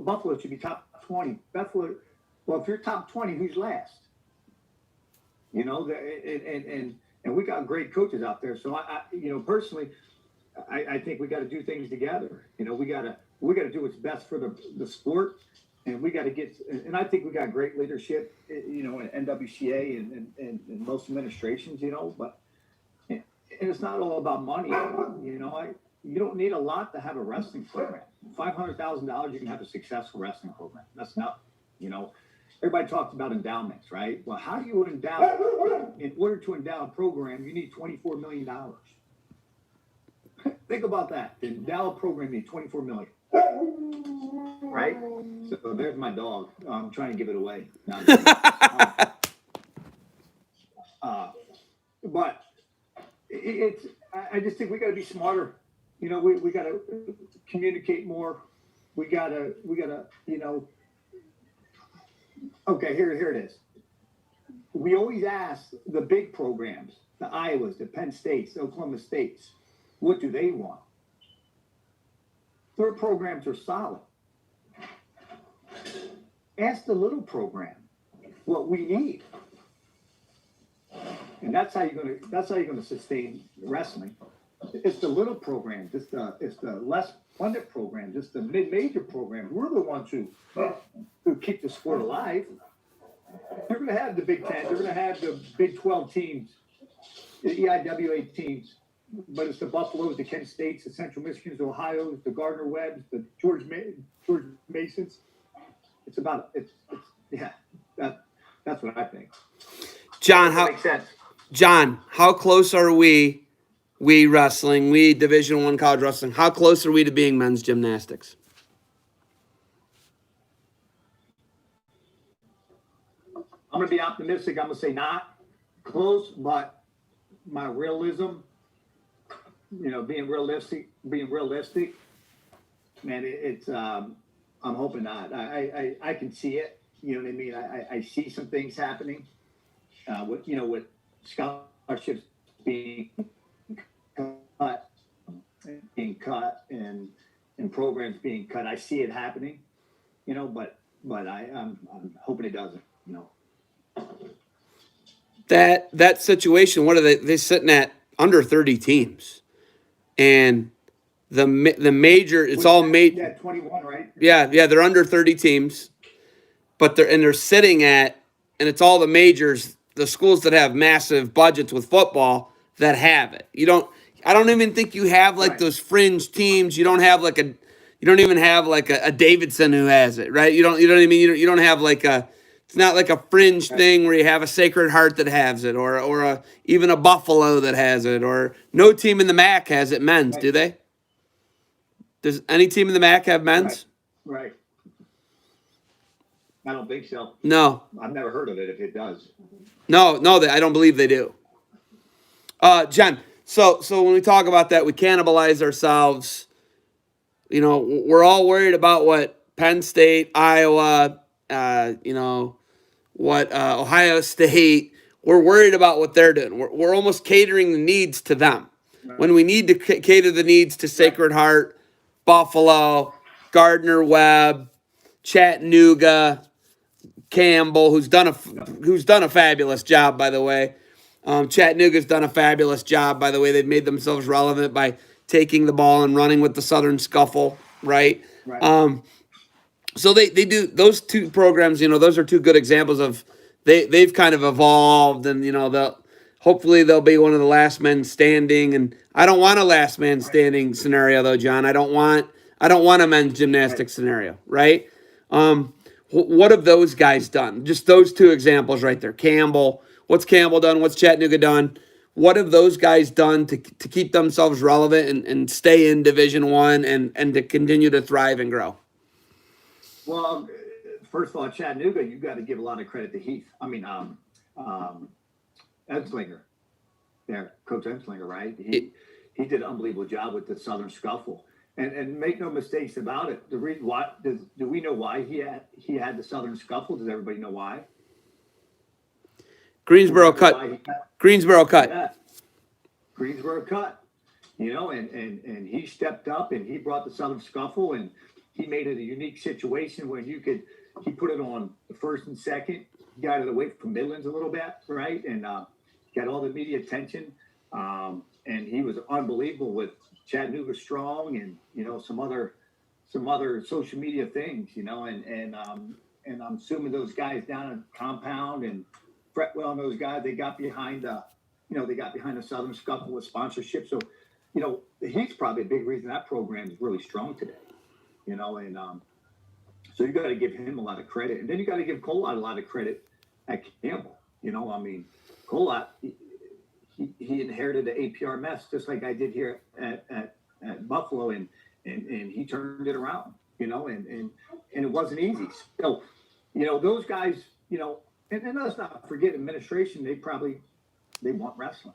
Buffalo should be top 20. Buffalo, well, if you're top 20, who's last? And we got great coaches out there. So personally, I think we got to do things together. We got to do what's best for the sport, and we got to get. And I think we got great leadership, in NWCA and most administrations, but and it's not all about money. You don't need a lot to have a wrestling program. $500,000, you can have a successful wrestling program. That's not, Everybody talks about endowments, right? Well, how do you endow? In order to endow a program, you need $24 million. Think about that. To endow a program, you need $24 million. Right? So there's my dog. I'm trying to give it away. No, but I just think we got to be smarter. We got to communicate more. We got to, okay, here it is. We always ask the big programs, the Iowas, the Penn States, the Oklahoma States, what do they want? Their programs are solid. Ask the little program what we need. And that's how you're going to sustain wrestling. It's the little programs, it's the less funded programs, it's the mid-major programs. We're the ones who keep the sport alive. They're going to have the Big Ten, they're going to have the Big 12 teams, the EIWA teams, but it's the Buffaloes, the Kent States, the Central Michigans, the Ohio's, the Gardner Webbs, the George Masons. It's that's what I think. John, how close are we wrestling, we Division I college wrestling, how close are we to being men's gymnastics? I'm going to be optimistic. I'm going to say not close, but my realism, being realistic, man, it's, I'm hoping not. I can see it. You know what I mean? I see some things happening with scholarships being cut and programs being cut. I see it happening, but I'm hoping it doesn't, That situation, what are they sitting at under 30 teams, and the major, it's all major. Yeah, 21, right? Yeah, they're under 30 teams, but they're sitting at, and it's all the majors, the schools that have massive budgets with football that have it. I don't even think you have those fringe teams. You don't even have a Davidson who has it, right? You know what I mean? You don't have it's not like a fringe thing where you have a Sacred Heart that has it, or even a Buffalo that has it, or no team in the MAC has it men's, do they? Does any team in the MAC have men's? Right. I don't think so. No. I've never heard of it if it does. No, I don't believe they do. Jen, so when we talk about that, we cannibalize ourselves. We're all worried about what Penn State, Iowa, what Ohio State. We're worried about what they're doing. We're almost catering the needs to them, right, when we need to cater the needs to Sacred Heart, Buffalo, Gardner Webb, Chattanooga, Campbell, who's done a fabulous job, by the way. Chattanooga's done a fabulous job, by the way. They've made themselves relevant by taking the ball and running with the Southern Scuffle, right? So they do those two programs. Those are two good examples of they've kind of evolved, and they'll hopefully they'll be one of the last men standing. And I don't want a last man standing scenario though, John. I don't want a men's Right. gymnastics scenario, right? What have those guys done? Just those two examples right there. Campbell, what's Campbell done? What's Chattanooga done? What have those guys done to keep themselves relevant and stay in Division One and to continue to thrive and grow? Well, first of all, Chattanooga, you got to give a lot of credit to Heath. Um, Edslinger, there, Coach Edslinger, right? He did an unbelievable job with the Southern Scuffle, and make no mistakes about it. The reason why do we know why he had the Southern Scuffle? Does everybody know why? Greensboro Remember cut. why he got? Greensboro cut. Yeah, Greensboro cut. And he stepped up and he brought the Southern Scuffle and he made it a unique situation where he put it on the first and second, got it away from Midlands a little bit, right? And got all the media attention. And he was unbelievable with Chattanooga Strong and, some other social media things, and I'm assuming those guys down in Compound and Fretwell and those guys, they got behind the Southern Scuffle with sponsorship. So, he's probably a big reason that program is really strong today, and so you got to give him a lot of credit. And then you got to give Colot a lot of credit at Campbell. Colot, he inherited the APR mess just like I did here at Buffalo, and he turned it around, and it wasn't easy. So, those guys, and let's not forget administration, they want wrestling.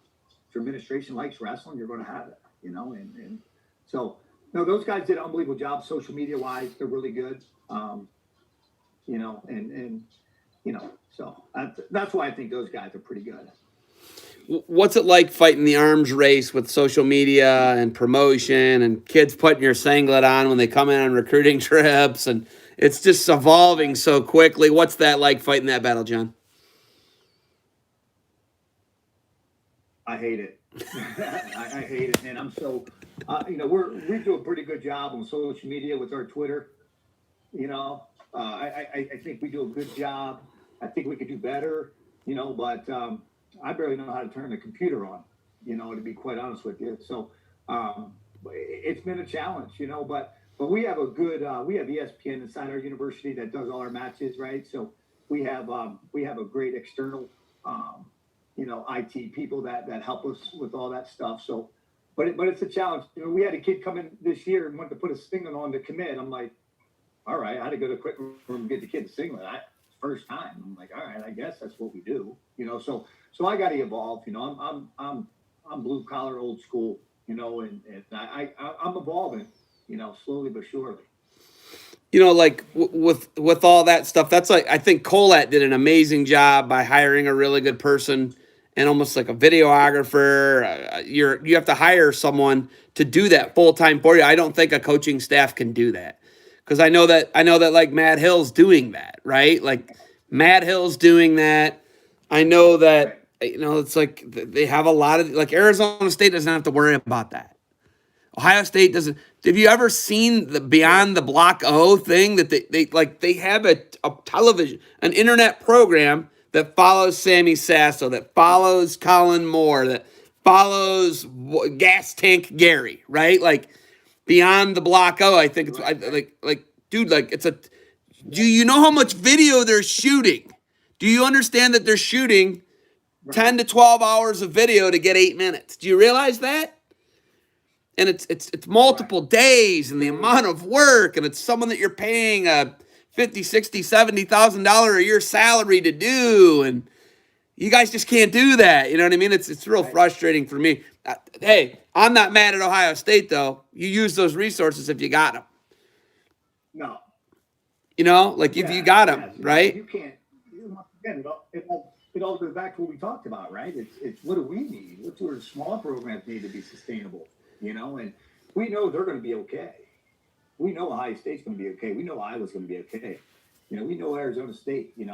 If your administration likes wrestling, you're going to have it, and so no, those guys did an unbelievable job social media wise. They're really good, and so that's why I think those guys are pretty good. What's it like fighting the arms race with social media and promotion and kids putting your singlet on when they come in on recruiting trips, and it's just evolving so quickly? What's that like fighting that battle, John? I hate it. I hate it, and I'm so we do a pretty good job on social media with our Twitter. I think we do a good job. I think we could do better. But I barely know how to turn the computer on. To be quite honest with you. So it's been a challenge. But we have we have ESPN inside our university that does all our matches, right? So we have a great external IT people that help us with all that stuff. So, but it's a challenge. We had a kid come in this year and wanted to put a singlet on to commit. I'm like, all right, I had to go to the quick room and get the kid the singlet. First time. I'm like, all right, I guess that's what we do. So I got to evolve. I'm blue collar, old school. And I'm evolving. Slowly but surely. Like with all that stuff, that's like I think Colette did an amazing job by hiring a really good person and almost like a videographer. You have to hire someone to do that full time for you. I don't think a coaching staff can do that because I know that like Matt Hill's doing that, right? Like Matt Hill's doing that. I know Right. that it's like they have a lot of like Arizona State doesn't have to worry about that. Ohio State doesn't. Have you ever seen the Beyond the Block O thing that they have a television, an internet program that follows Sammy Sasso, that follows Colin Moore, that follows Gas Tank Gary, right? Like Beyond the Block O, I think it's like dude, like it's a. Do you know how much video they're shooting? Do you understand that they're shooting 10 to 12 hours of video to get 8 minutes? Do you realize that? And it's Right. multiple days and the amount of work, and it's someone that you're paying a 50, 60, $70,000 a year salary to do, and you guys just can't do that. You know what I mean? It's real Right. frustrating for me. Hey, I'm not mad at Ohio State though. You use those resources if you got them. No. Like if you Yes. got them, Yes. You right? can't. Again, it all goes back to what we talked about, right? It's what do we need? What do our small programs need to be sustainable? And we know they're going to be okay. We know Ohio State's going to be okay. We know Iowa's going to be okay. We know Arizona State. And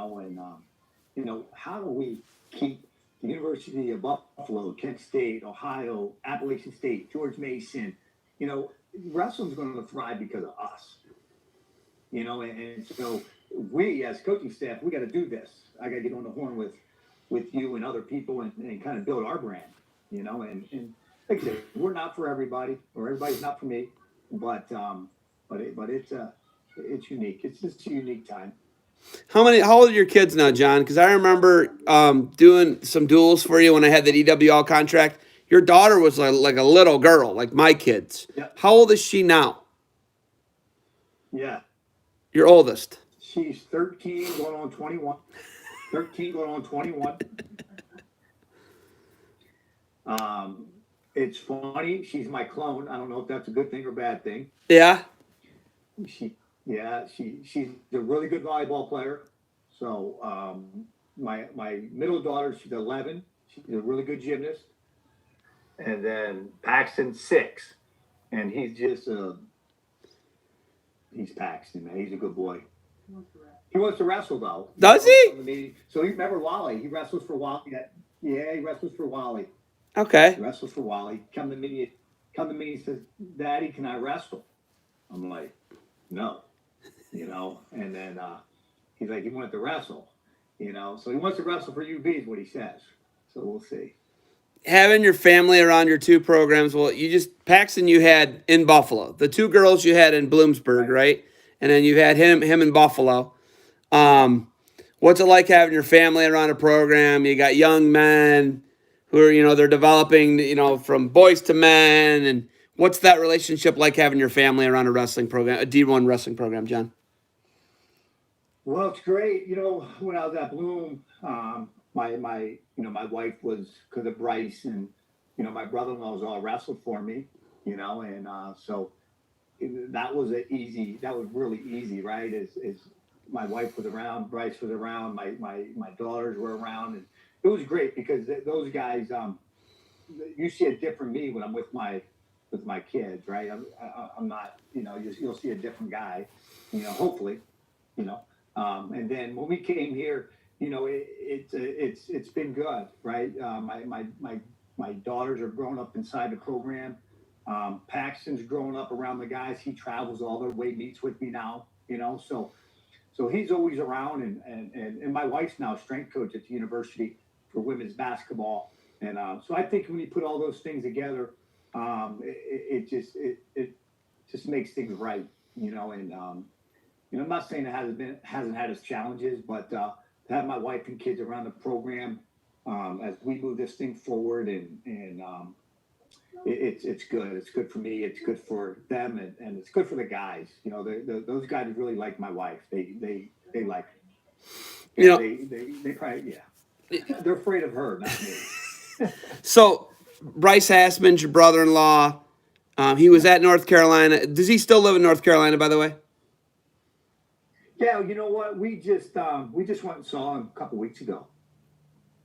how do we keep the University of Buffalo, Kent State, Ohio, Appalachian State, George Mason? Wrestling's going to thrive because of us. and so we as coaching staff, we got to do this. I got to get on the horn with you and other people and kind of build our brand, and like I said, we're not for everybody, or everybody's not for me, but it's unique. It's just a unique time. How old are your kids now, John? Because I remember doing some duels for you when I had that EWL contract. Your daughter was like a little girl, like my kids. Yeah. How old is she now? Yeah. Your oldest. She's 13 going on 21. 13 going on 21. It's funny. She's my clone. I don't know if that's a good thing or bad thing. Yeah. She's a really good volleyball player. So my middle daughter, she's 11. She's a really good gymnast. And then Paxton's 6, and he's Paxton, man. He's a good boy. He wants to wrestle though. Does he? So he remember Wally. He wrestles for Wally. Yeah, he wrestles for Wally. Okay. He wrestles for Wally. Come to me. He says, "Daddy, can I wrestle?" I'm like, "No," And then he's like, "He wanted to wrestle," So he wants to wrestle for UB is what he says. So we'll see. Having your family around your two programs, well, Paxton you had in Buffalo. The two girls you had in Bloomsburg, right? And then you had him in Buffalo. What's it like having your family around a program? You got young men who are, they're developing, from boys to men. And what's that relationship like having your family around a wrestling program, a D1 wrestling program, John? Well, it's great. When I was at Bloom, my wife was, because of Bryce, and my brother-in-law was all wrestled for me, and so that was really easy, right? Is my wife was around, Bryce was around, my daughters were around, and it was great because those guys, you see a different me when I'm with my kids, right? I'm not, you'll see a different guy, hopefully, and then when we came here, it's been good, right? My daughters are growing up inside the program. Paxton's growing up around the guys. He travels all the way, meets with me now, so he's always around, and my wife's now a strength coach at the university for women's basketball, and so I think when you put all those things together, it just makes things right, and I'm not saying it hasn't had its challenges, but to have my wife and kids around the program as we move this thing forward, and it's good. It's good for me. It's good for them, and it's good for the guys. Those guys really like my wife. They like her. They probably, yeah. They're afraid of her, not me. So Bryce Hassman's your brother-in-law. He was at North Carolina. Does he still live in North Carolina, by the way? Yeah, you know what? We just went and saw him a couple weeks ago.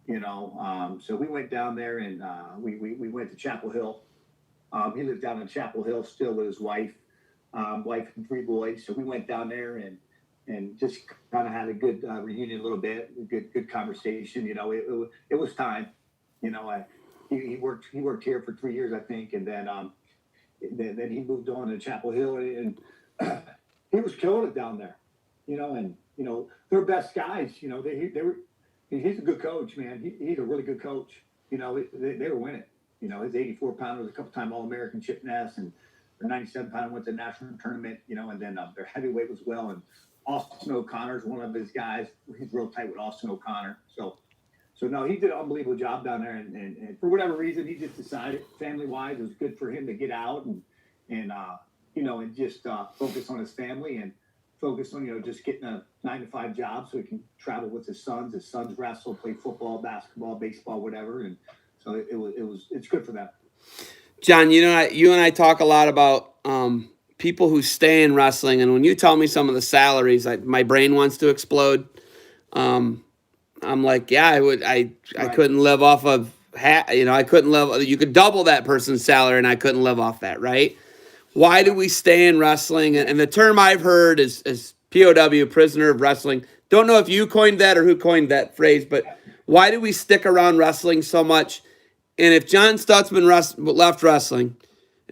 So we went down there, and we went to Chapel Hill. He lives down in Chapel Hill still with his wife and 3 boys. So we went down there and just kind of had a good reunion a little bit, a good conversation. It was time. He worked here for 3 years, I think, and then he moved on to Chapel Hill, and he was killing it down there. And they're best guys. They were. He's a good coach, man. He's a really good coach. They were winning. His 84-pounder was a couple-time All-American Chip Ness, and their 97-pounder went to the national tournament. And then their heavyweight was well. And Austin O'Connor's one of his guys. He's real tight with Austin O'Connor. So no, he did an unbelievable job down there. And for whatever reason, he just decided, family-wise, it was good for him to get out and just focus on his family and focus on, just getting a 9-to-5 job so he can travel with his sons. His sons wrestle, play football, basketball, baseball, whatever. And so it's good for them. John, you and I talk a lot about people who stay in wrestling. And when you tell me some of the salaries, my brain wants to explode. I'm like, yeah, I couldn't live off of, I couldn't live, you could double that person's salary and I couldn't live off that, right? Why do we stay in wrestling? And the term I've heard is POW, prisoner of wrestling. Don't know if you coined that or who coined that phrase, but why do we stick around wrestling so much? And if John Stutzman left wrestling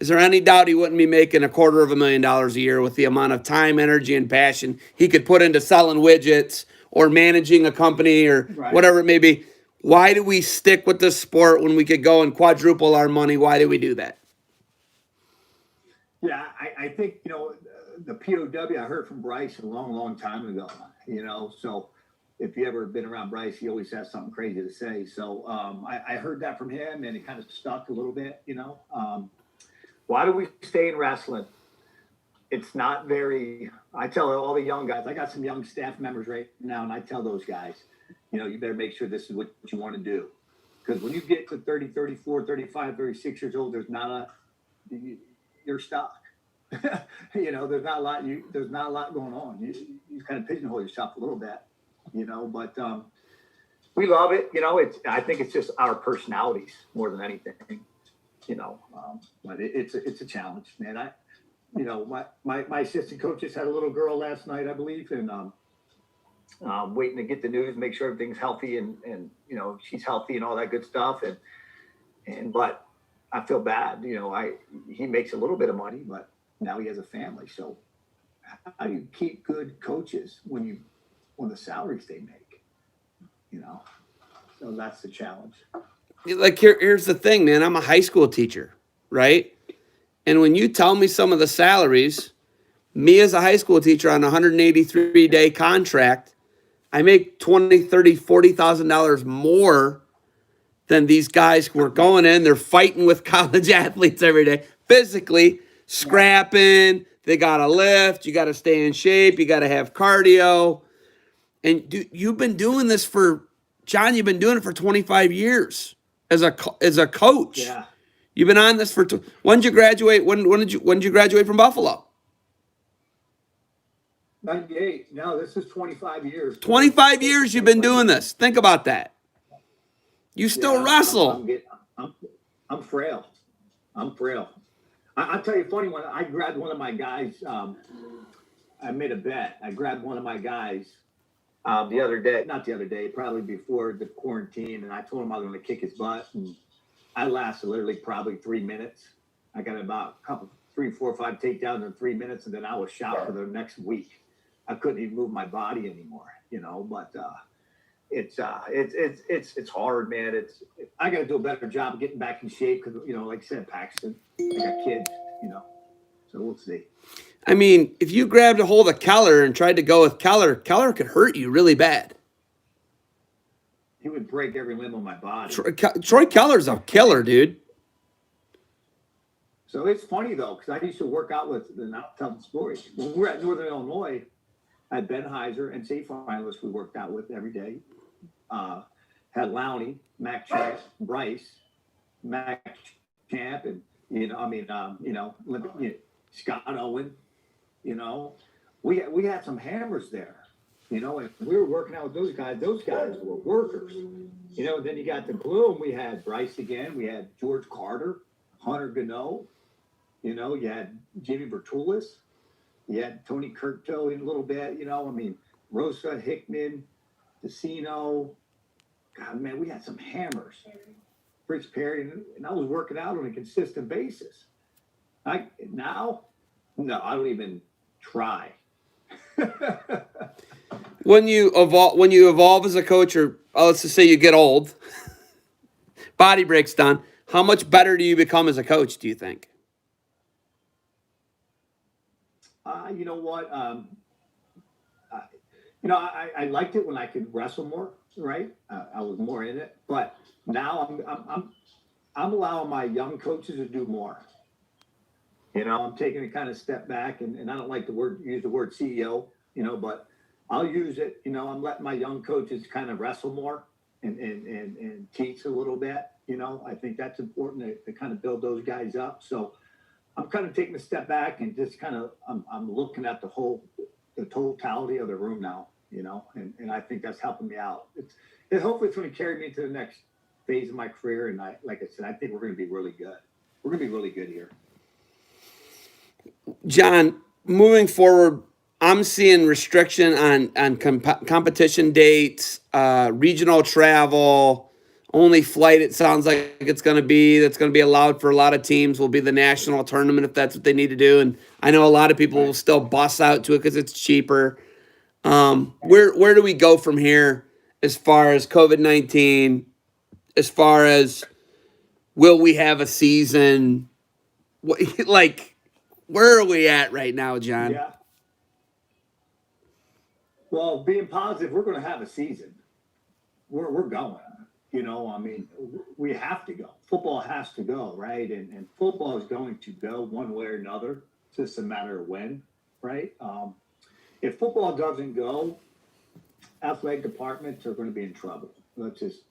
is there any doubt he wouldn't be making $250,000 a year with the amount of time, energy, and passion he could put into selling widgets or managing a company or Right. whatever it may be? Why do we stick with this sport when we could go and quadruple our money? Why do we do that? Yeah, I think, the POW, I heard from Bryce a long, long time ago, so if you ever been around Bryce, he always has something crazy to say. So I heard that from him, and it kind of stuck a little bit, Why do we stay in wrestling? It's not I tell all the young guys, I got some young staff members right now, and I tell those guys, you better make sure this is what you want to do. Because when you get to 30, 34, 35, 36 years old, you're stuck. There's not a lot going on. You kind of pigeonhole yourself a little bit, but we love it. I think it's just our personalities more than anything, but it's a challenge, man. My assistant coach just had a little girl last night, I believe, and waiting to get the news, make sure everything's healthy and she's healthy and all that good stuff. But I feel bad, he makes a little bit of money, but now he has a family. So how do you keep good coaches when the salaries they make, so that's the challenge. Like here's the thing, man. I'm a high school teacher, right? And when you tell me some of the salaries, me as a high school teacher on a 183-day contract, I make $20,000, $30,000, $40,000 more than these guys who are going in. They're fighting with college athletes every day, physically scrapping. They got to lift. You got to stay in shape. You got to have cardio. And you've been doing this John, you've been doing it for 25 years as a coach. Yeah. You've been on this when did you graduate? When did you graduate from Buffalo? 98. No, this is 25 years. 25 years you've been doing this. Think about that. You still wrestle. I'm frail. I'll tell you a funny one. I grabbed one of my guys. I made a bet. I grabbed one of my guys not the other day, probably before the quarantine, and I told him I was going to kick his butt. And I lasted literally probably 3 minutes. I got about a couple, 3, 4, 5 takedowns in 3 minutes, and then I was shot for the next week. I couldn't even move my body anymore, but it's hard, man. I got to do a better job of getting back in shape because, like I said, Paxton, I got kids, so we'll see. I mean, if you grabbed a hold of Keller and tried to go with Keller could hurt you really bad. He would break every limb on my body. Troy Keller's a killer, dude. So it's funny, though, because I used to work out with, and I'll tell the story. When we were at Northern Illinois, I had Ben Heiser and state finalists we worked out with every day. Had Lowney, Mac Champ, Bryce, Mac Champ, and Scott Owen. We had some hammers there. And we were working out with those guys. Those guys were workers. Then you got the gloom. We had Bryce again. We had George Carter, Hunter Gano. You had Jimmy Bertulis. You had Tony Kirktoe in a little bit. Rosa Hickman, Decino. God, man, we had some hammers. Fritz Perry, and I was working out on a consistent basis. I don't even try. When you evolve as a coach, or let's just say you get old, body breaks down, how much better do you become as a coach, do you think? You know what? I liked it when I could wrestle more, right? I was more in it, but now I'm allowing my young coaches to do more. I'm taking a kind of step back, and I don't like use the word CEO, but I'll use it. I'm letting my young coaches kind of wrestle more and teach a little bit. I think that's important to kind of build those guys up. So I'm kind of taking a step back and just kind of I'm looking at the totality of the room now. And I think that's helping me out. Hopefully it's going to carry me to the next phase of my career. And like I said, I think we're going to be really good. We're going to be really good here. John, moving forward, I'm seeing restriction on competition dates, regional travel, only flight it sounds like it's going to be that's going to be allowed for a lot of teams will be the national tournament if that's what they need to do. And I know a lot of people will still bus out to it because it's cheaper. Where do we go from here as far as COVID-19? As far as will we have a season? Like, where are we at right now, John? Yeah. Well, being positive, we're going to have a season. We're going. I mean, we have to go. Football has to go, right? And football is going to go one way or another. It's just a matter of when, right? If football doesn't go, athletic departments are going to be in trouble. That's just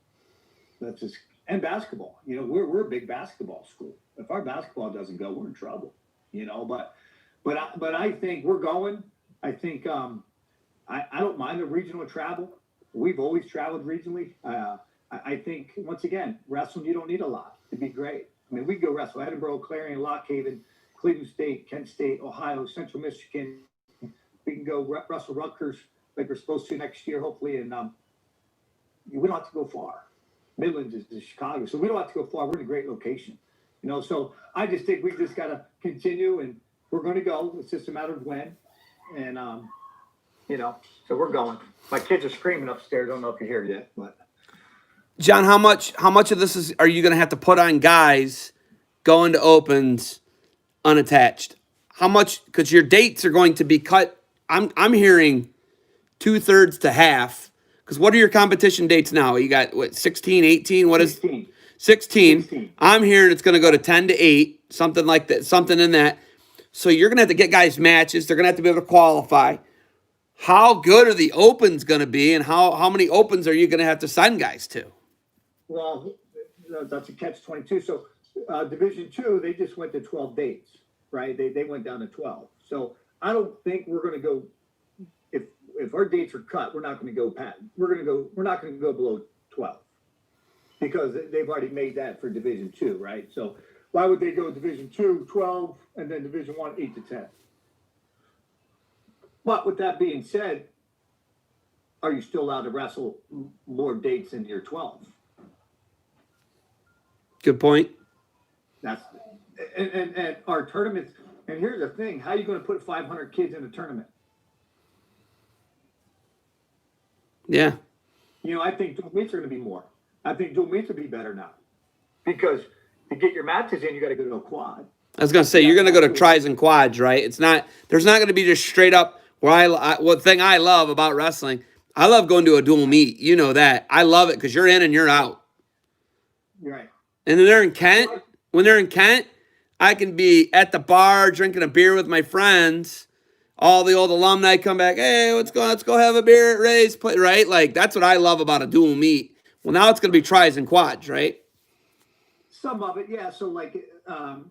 and basketball. We're a big basketball school. If our basketball doesn't go, we're in trouble. But I think we're going. I think I don't mind the regional travel. We've always traveled regionally. I think once again, wrestling you don't need a lot to be great. I mean, we can go wrestle Edinburgh, Clarion, Lock Haven, Cleveland State, Kent State, Ohio, Central Michigan. We can go wrestle Rutgers like we're supposed to next year, hopefully, and we don't have to go far. Midlands is Chicago, so we don't have to go far. We're in a great location, So I just think we just got to continue, and we're going to go. It's just a matter of when, and so we're going. My kids are screaming upstairs. I don't know if you hear it yet, but John, how much of this are you going to have to put on guys going to opens unattached? How much? Because your dates are going to be cut. I'm hearing 2/3 to half. Because what are your competition dates now? You got what 16, 18? What is 16. 16? I'm hearing it's going to go to 10 to 8, something like that, something in that. So you're going to have to get guys matches. They're going to have to be able to qualify. How good are the opens going to be, and how many opens are you going to have to sign guys to? Well, that's a catch-22. So Division II, they just went to 12 dates, right? They went down to 12. So I don't think we're going to go. If our dates are cut, we're not going to go past. We're not going to go below 12 because they've already made that for Division II, right? So why would they go Division II 12 and then Division I 8 to 10? But with that being said, are you still allowed to wrestle more dates in your 12? Good point. That's and our tournaments. And here's the thing: how are you going to put 500 kids in a tournament? Yeah. I think dual meets are going to be more. I think dual meets will be better now because to get your matches in, you got to go to a quad. I was going to say you're going to go to tries and quads, right? There's not going to be just straight up. One thing I love about wrestling, I love going to a dual meet. You know that. I love it because you're in and you're out. You're right. And when they're in Kent, I can be at the bar drinking a beer with my friends. All the old alumni come back. Hey, let's go have a beer at Ray's place, right? Like that's what I love about a dual meet. Well, now it's going to be tries and quads, right? Some of it, yeah. So like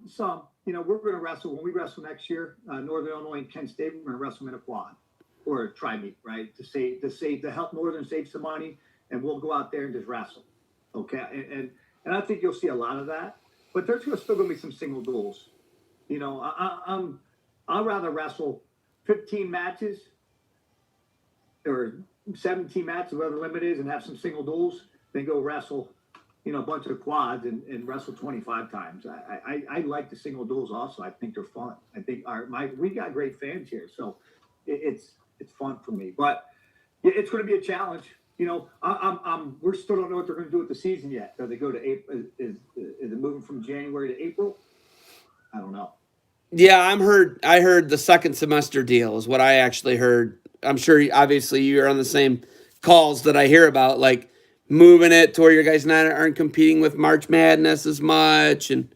some, we're going to wrestle when we wrestle next year. Northern Illinois and Kent State, we're going to wrestle in a quad or a tri meet, right? To help Northern save some money, and we'll go out there and just wrestle. Okay, and I think you'll see a lot of that. But there's still going to be some single duels. I'd rather wrestle 15 matches or 17 matches, whatever the limit is, and have some single duels than go wrestle, a bunch of quads and wrestle 25 times. I like the single duels also. I think they're fun. I think we got great fans here, so it's fun for me. But it's going to be a challenge. We still don't know what they're going to do with the season yet. Do they go to April? Is it moving from January to April? I don't know. Yeah, I heard the second semester deal is what I actually heard. I'm sure, obviously, you're on the same calls that I hear about, like moving it to where your guys aren't competing with March Madness as much, and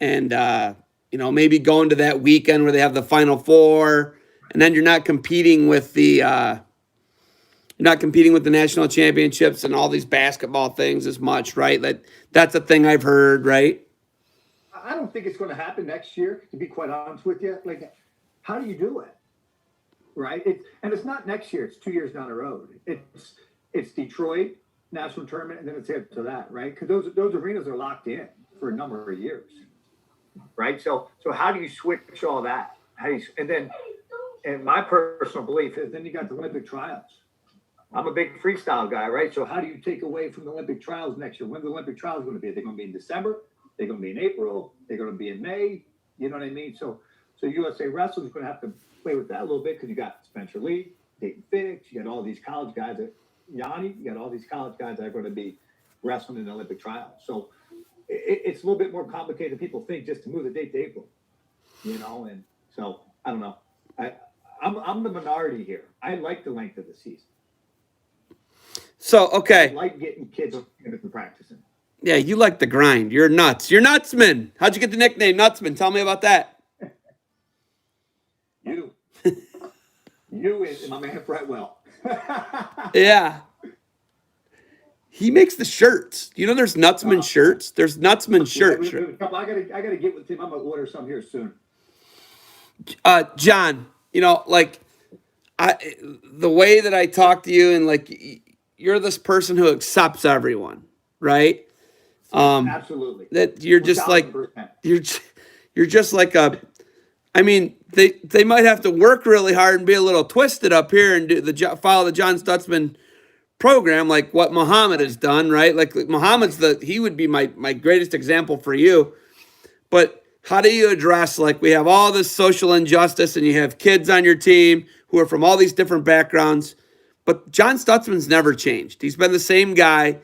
maybe going to that weekend where they have the Final Four, and then you're not competing with the national championships and all these basketball things as much, right? That's a thing I've heard, right? I don't think it's going to happen next year, to be quite honest with you. Like, how do you do it? Right? It's not next year. It's 2 years down the road. It's Detroit national tournament, and then it's after that, right? Because those arenas are locked in for a number of years, right? So how do you switch all that? And my personal belief is then you got the Olympic trials. I'm a big freestyle guy, right? So how do you take away from the Olympic trials next year? When the Olympic trials going to be? Are they going to be in December? They're going to be in April? They're going to be in May? You know what I mean? So USA Wrestling is going to have to play with that a little bit because you got Spencer Lee, Dayton Fix, you got all these college guys that Yanni, you got all these college guys that are going to be wrestling in the Olympic trials. So it's a little bit more complicated than people think just to move the date to April, and so I don't know. I'm the minority here. I like the length of the season. So, okay. I like getting kids and practicing. Yeah, you like the grind. You're nuts. You're Nutsman. How'd you get the nickname Nutsman? Tell me about that. You and my man Fretwell. Yeah. He makes the shirts. You know there's Nutsman shirts? There's Nutsman shirts. I gotta get with him. I'm gonna order some here soon. John, the way that I talk to you, and you're this person who accepts everyone, right? Absolutely. That you're just 1,000%. you're just like a. I mean, they might have to work really hard and be a little twisted up here and follow the John Stutzman program, like what Muhammad has done, right? Like Muhammad's he would be my greatest example for you. But how do you address, we have all this social injustice and you have kids on your team who are from all these different backgrounds, but John Stutzman's never changed. He's been the same guy,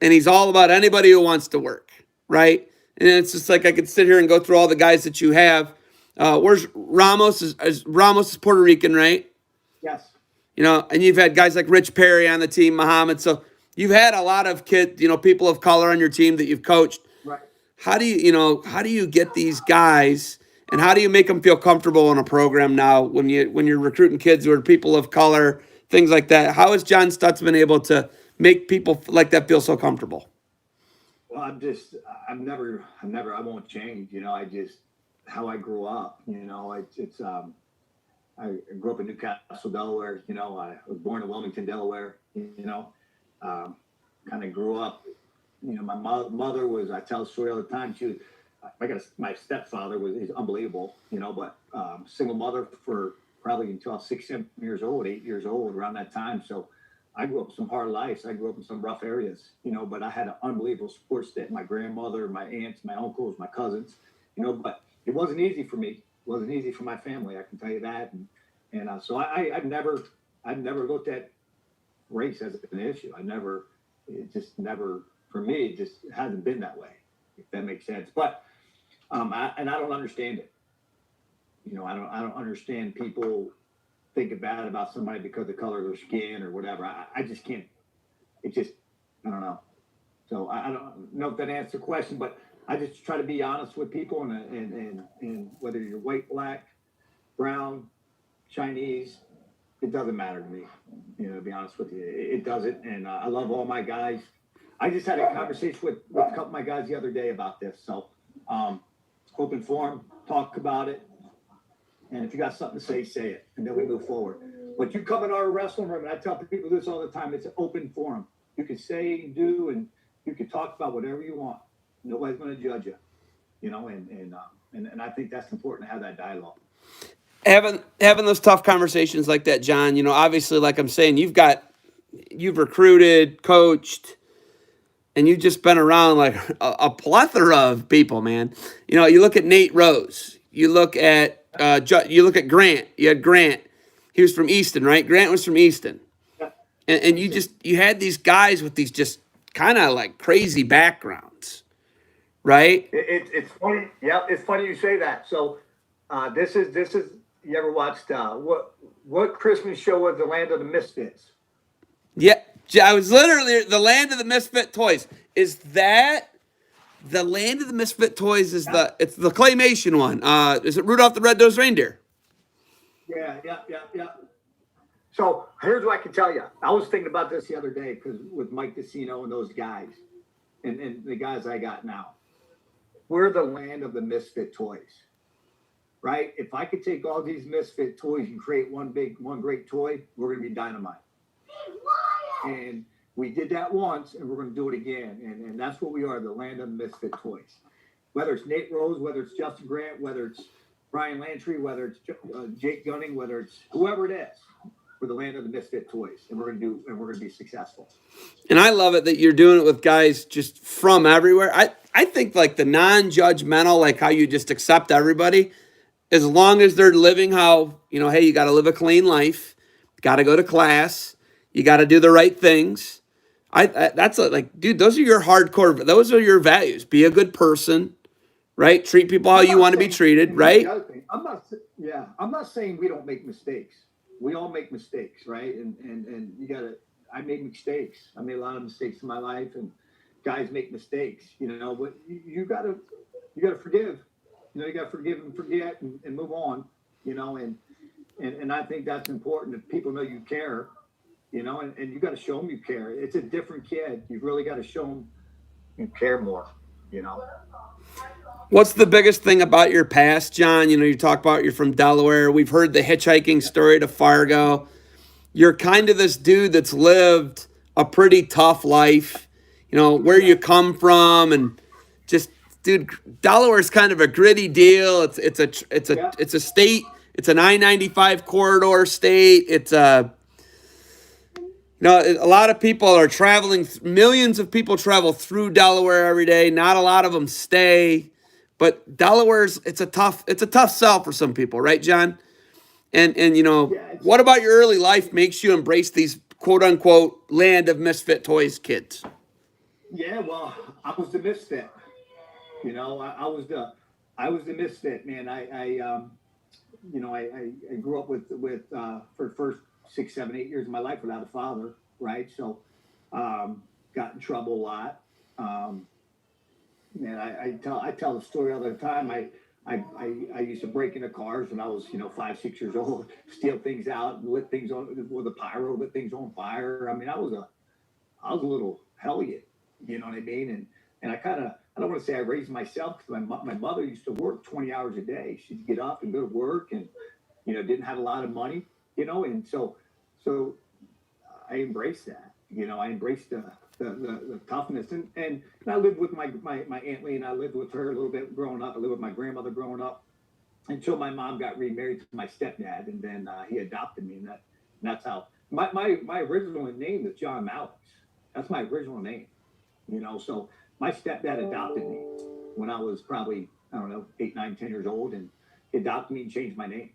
and he's all about anybody who wants to work, right? And it's just like I could sit here and go through all the guys that you have. Where's Ramos? Ramos is Puerto Rican, right? Yes. And you've had guys like Rich Perry on the team, Muhammad. So you've had a lot of kids, people of color on your team that you've coached. Right. How do you get these guys, and how do you make them feel comfortable in a program now when you're recruiting kids who are people of color, things like that? How has John Stutzman able to make people like that feel so comfortable? Well, I won't change. I just how I grew up. I grew up in Newcastle, Delaware. I was born in Wilmington, Delaware. Kind of grew up. My mother was. I tell the story all the time. My stepfather he's unbelievable. But single mother for probably until I was 6, 7 years old, 8 years old, around that time. So I grew up some hard lives. I grew up in some rough areas. But I had an unbelievable support staff. My grandmother, my aunts, my uncles, my cousins. But it wasn't easy for me. It wasn't easy for my family. I can tell you that. And so I've never looked at race as an issue. For me, it just hasn't been that way, if that makes sense. But, I don't understand it. I don't understand people thinking bad about somebody because of the color of their skin or whatever. I just can't, I don't know. So I don't know if that answers the question, but I just try to be honest with people and whether you're white, black, brown, Chinese, it doesn't matter to me, to be honest with you. It doesn't. And I love all my guys. I just had a conversation with a couple of my guys the other day about this. So open forum, talk about it. And if you got something to say it. And then we move forward. But you come in our wrestling room, and I tell people this all the time, it's an open forum. You can say, do, and you can talk about whatever you want. Nobody's going to judge you. And I think that's important to have that dialogue. Having those tough conversations like that, John, obviously, like I'm saying, you've recruited, coached, and you've just been around like a plethora of people, man. You look at Nate Rose, you look at Grant. You had Grant. He was from Easton, right? Grant was from Easton. Yeah. And you had these guys with these just kind of like crazy backgrounds, right? It's funny. Yeah, it's funny you say that. So this is you ever watched what Christmas show was The Land of the Misfits? Yeah, I was literally The Land of the Misfit Toys. Is that The Land of the Misfit Toys? It's the claymation one? Is it Rudolph the Red-Nosed Reindeer? Yeah. So here's what I can tell you. I was thinking about this the other day because with Mike Decino and those guys, and the guys I got now, we're the land of the misfit toys, right? If I could take all these misfit toys and create one great toy, we're going to be dynamite. And we did that once, and we're going to do it again. And that's what we are, the land of the misfit toys. Whether it's Nate Rose, whether it's Justin Grant, whether it's Brian Lantry, whether it's Jake Gunning, whether it's whoever it is, we're the land of the misfit toys, and we're gonna be successful. And I love it that you're doing it with guys just from everywhere. I think like the non-judgmental, like how you just accept everybody, as long as they're living how, hey, you got to live a clean life, got to go to class, you got to do the right things. That's like, dude, those are your hardcore, those are your values. Be a good person, right? Treat people how I'm you not want to be saying, treated, and here's the right? other thing. I'm not saying we don't make mistakes. We all make mistakes, right? And you gotta. I made mistakes. I made a lot of mistakes in my life, and guys make mistakes, But you gotta forgive. You gotta forgive and forget and move on, and I think that's important. If people know you care, and you got to show them you care. It's a different kid. You really got to show them you care more, you know. What's the biggest thing about your past, John? You talk about you're from Delaware. We've heard the hitchhiking story to Fargo. You're kind of this dude that's lived a pretty tough life, where Yeah, you come from, and just, dude, Delaware's kind of a gritty deal. yeah, It's a state. It's an I-95 corridor state. It's a a lot of people are traveling. Millions of people travel through Delaware every day. Not a lot of them stay, but Delaware's it's a tough sell for some people, right, John? And yeah. what about your early life makes you embrace these quote unquote land of misfit toys kids? Yeah. Well, I was the misfit. I was the misfit, man. I grew up for the first 6, 7, 8 years of my life without a father, right? So, got in trouble a lot. Um, Man, I tell the story all the time. I used to break into cars when I was 5, 6 years old, steal things out, lit things on with a pyro, lit things on fire. I mean, I was a little hellion, you know what I mean? And I don't want to say I raised myself because my mother used to work 20 hours a day. She'd get up and go to work, and didn't have a lot of money, and so I embraced that. I embraced the toughness, and I lived with my Aunt Lee, and I lived with her a little bit growing up. I lived with my grandmother growing up until my mom got remarried to my stepdad, and then he adopted me, and that's how my original name is John Mallix. That's my original name, So my stepdad adopted me when I was probably, I don't know, 8, 9, 10 years old, and he adopted me and changed my name,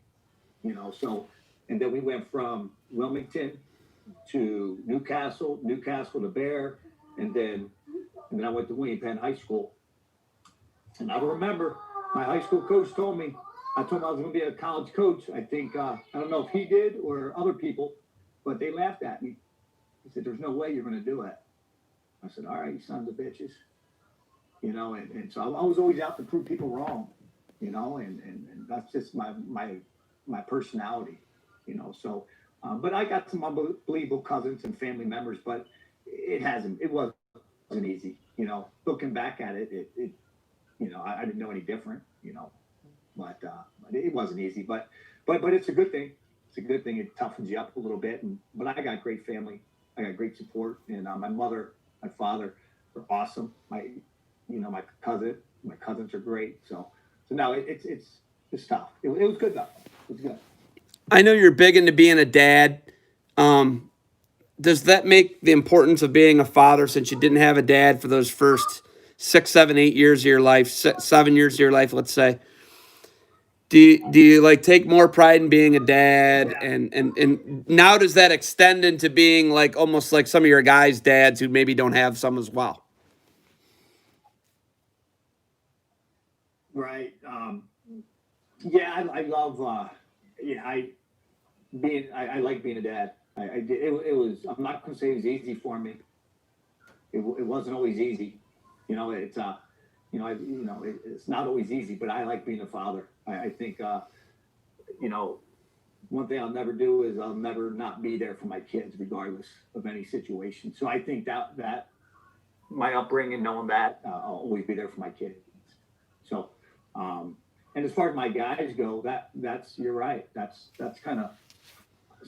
So, and then we went from Wilmington to Newcastle to Bear, and then I went to William Penn High School. And I remember my high school coach told me, I told him I was going to be a college coach. I think I don't know if he did or other people, but they laughed at me. He said, "There's no way you're going to do it." I said, "All right, you sons of bitches," And so I was always out to prove people wrong, and that's just my personality, So, but I got some unbelievable cousins and family members, but it wasn't easy, Looking back at I didn't know any different, but it wasn't easy. But it's a good thing. It's a good thing. It toughens you up a little bit. But I got great family. I got great support, and my mother, my father are awesome. My cousins are great. So now it's tough. It was good though. It was good. I know you're big into being a dad. Um, does that make the importance of being a father, since you didn't have a dad for those first 6, 7, 8 years of your life, 7 years of your life, let's say? Do you like take more pride in being a dad, Yeah. and now does that extend into being like almost like some of your guys' dads who maybe don't have some as well? Right. Yeah. I love. Yeah. I like being a dad. I did. It was. I'm not gonna say it was easy for me. It wasn't always easy. It's it's not always easy, but I like being a father. I think you know one thing I'll never do is I'll never not be there for my kids, regardless of any situation. So I think that my upbringing, knowing that I'll always be there for my kids. So, and as far as my guys go, that's you're right. That's kind of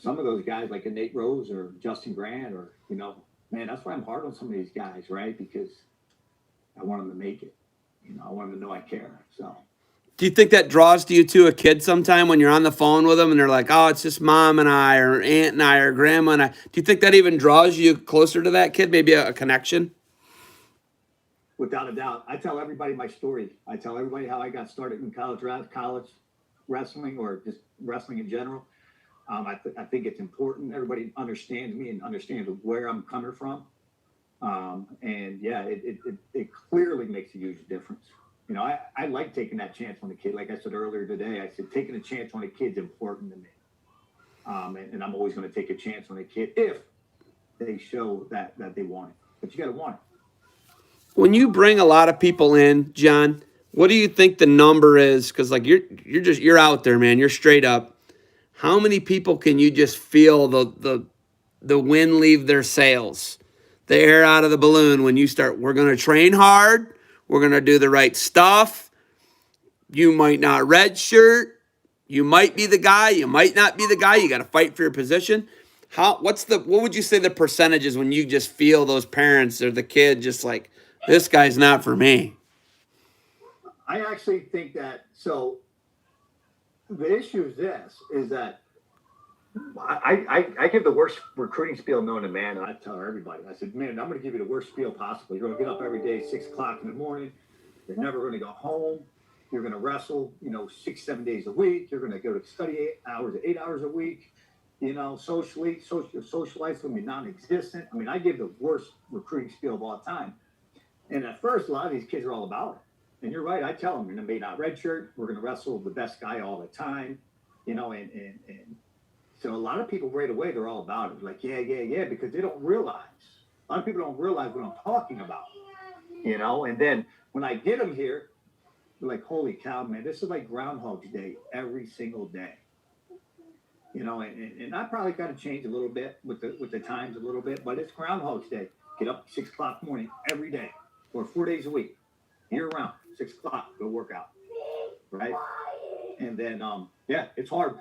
some of those guys like a Nate Rose or Justin Grant, or man, that's why I'm hard on some of these guys, right? Because I want them to make it. I want them to know I care. So Do you think that draws to you to a kid sometime when you're on the phone with them and they're like, oh, it's just mom and I, or aunt and I, or grandma and I? Do you think that even draws you closer to that kid, maybe a connection? Without a doubt. I tell everybody my story. I tell everybody how I got started in college wrestling, or just wrestling in general. I think it's important everybody understands me and understands where I'm coming from. And yeah, it clearly makes a huge difference. I like taking that chance on a kid. Like I said earlier today, I said taking a chance on a kid's important to me. And I'm always going to take a chance on a kid if they show that they want it. But you got to want it. When you bring a lot of people in, John, what do you think the number is? Because like you're out there, man. You're straight up. How many people can you just feel the wind leave their sails, the air out of the balloon when you start? We're going to train hard. We're going to do the right stuff. You might not redshirt. You might be the guy. You might not be the guy. You got to fight for your position. What would you say the percentage is when you just feel those parents or the kid just like, this guy's not for me? I actually think that, so the issue is this, is that I give the worst recruiting spiel known to man, and I tell everybody, I said, man, I'm going to give you the worst spiel possible. You're going to get up every day, 6 o'clock in the morning. You're never going to go home. You're going to wrestle, 6, 7 days a week. You're going to go to study 8 hours a week. Social life's going to be non-existent. I mean, I give the worst recruiting spiel of all time. And at first, a lot of these kids are all about it. And you're right. I tell them, you're going to be not redshirt. We're going to wrestle the best guy all the time, and so a lot of people right away, they're all about it. Like, yeah, because they don't realize. A lot of people don't realize what I'm talking about, And then when I get them here, they're like, holy cow, man, this is like Groundhog's Day every single day. And I probably got to change a little bit with the times a little bit, but it's Groundhog's Day. Get up 6 o'clock morning every day, or 4 days a week, year round, 6 o'clock, go work out, right? And then, yeah, it's hard.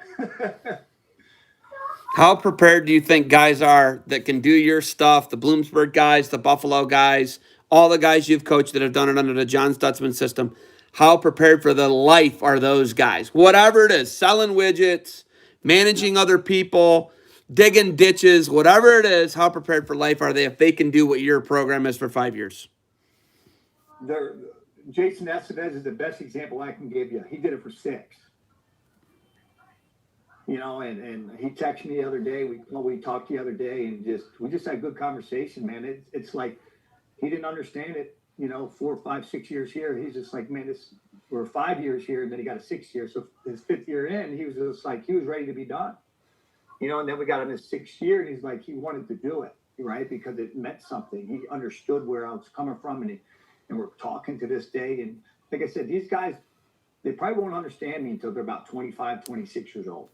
How prepared do you think guys are that can do your stuff? The Bloomsburg guys, the Buffalo guys, all the guys you've coached that have done it under the John Stutzman system. How prepared for the life are those guys? Whatever it is, selling widgets, managing other people, digging ditches, whatever it is, how prepared for life are they if they can do what your program is for 5 years? Jason Estevez is the best example I can give you. He did it for 6. And he texted me the other day. We talked the other day, and we just had a good conversation, man. It's like he didn't understand it. 4, 5, 6 years here. He's just like, man, we're 5 years here, and then he got a 6th year. So his 5th year in, he was just like, he was ready to be done. And then we got him his 6th year, and he's like, he wanted to do it, right? Because it meant something. He understood where I was coming from, and we're talking to this day. And like I said, these guys, they probably won't understand me until they're about 25, 26 years old.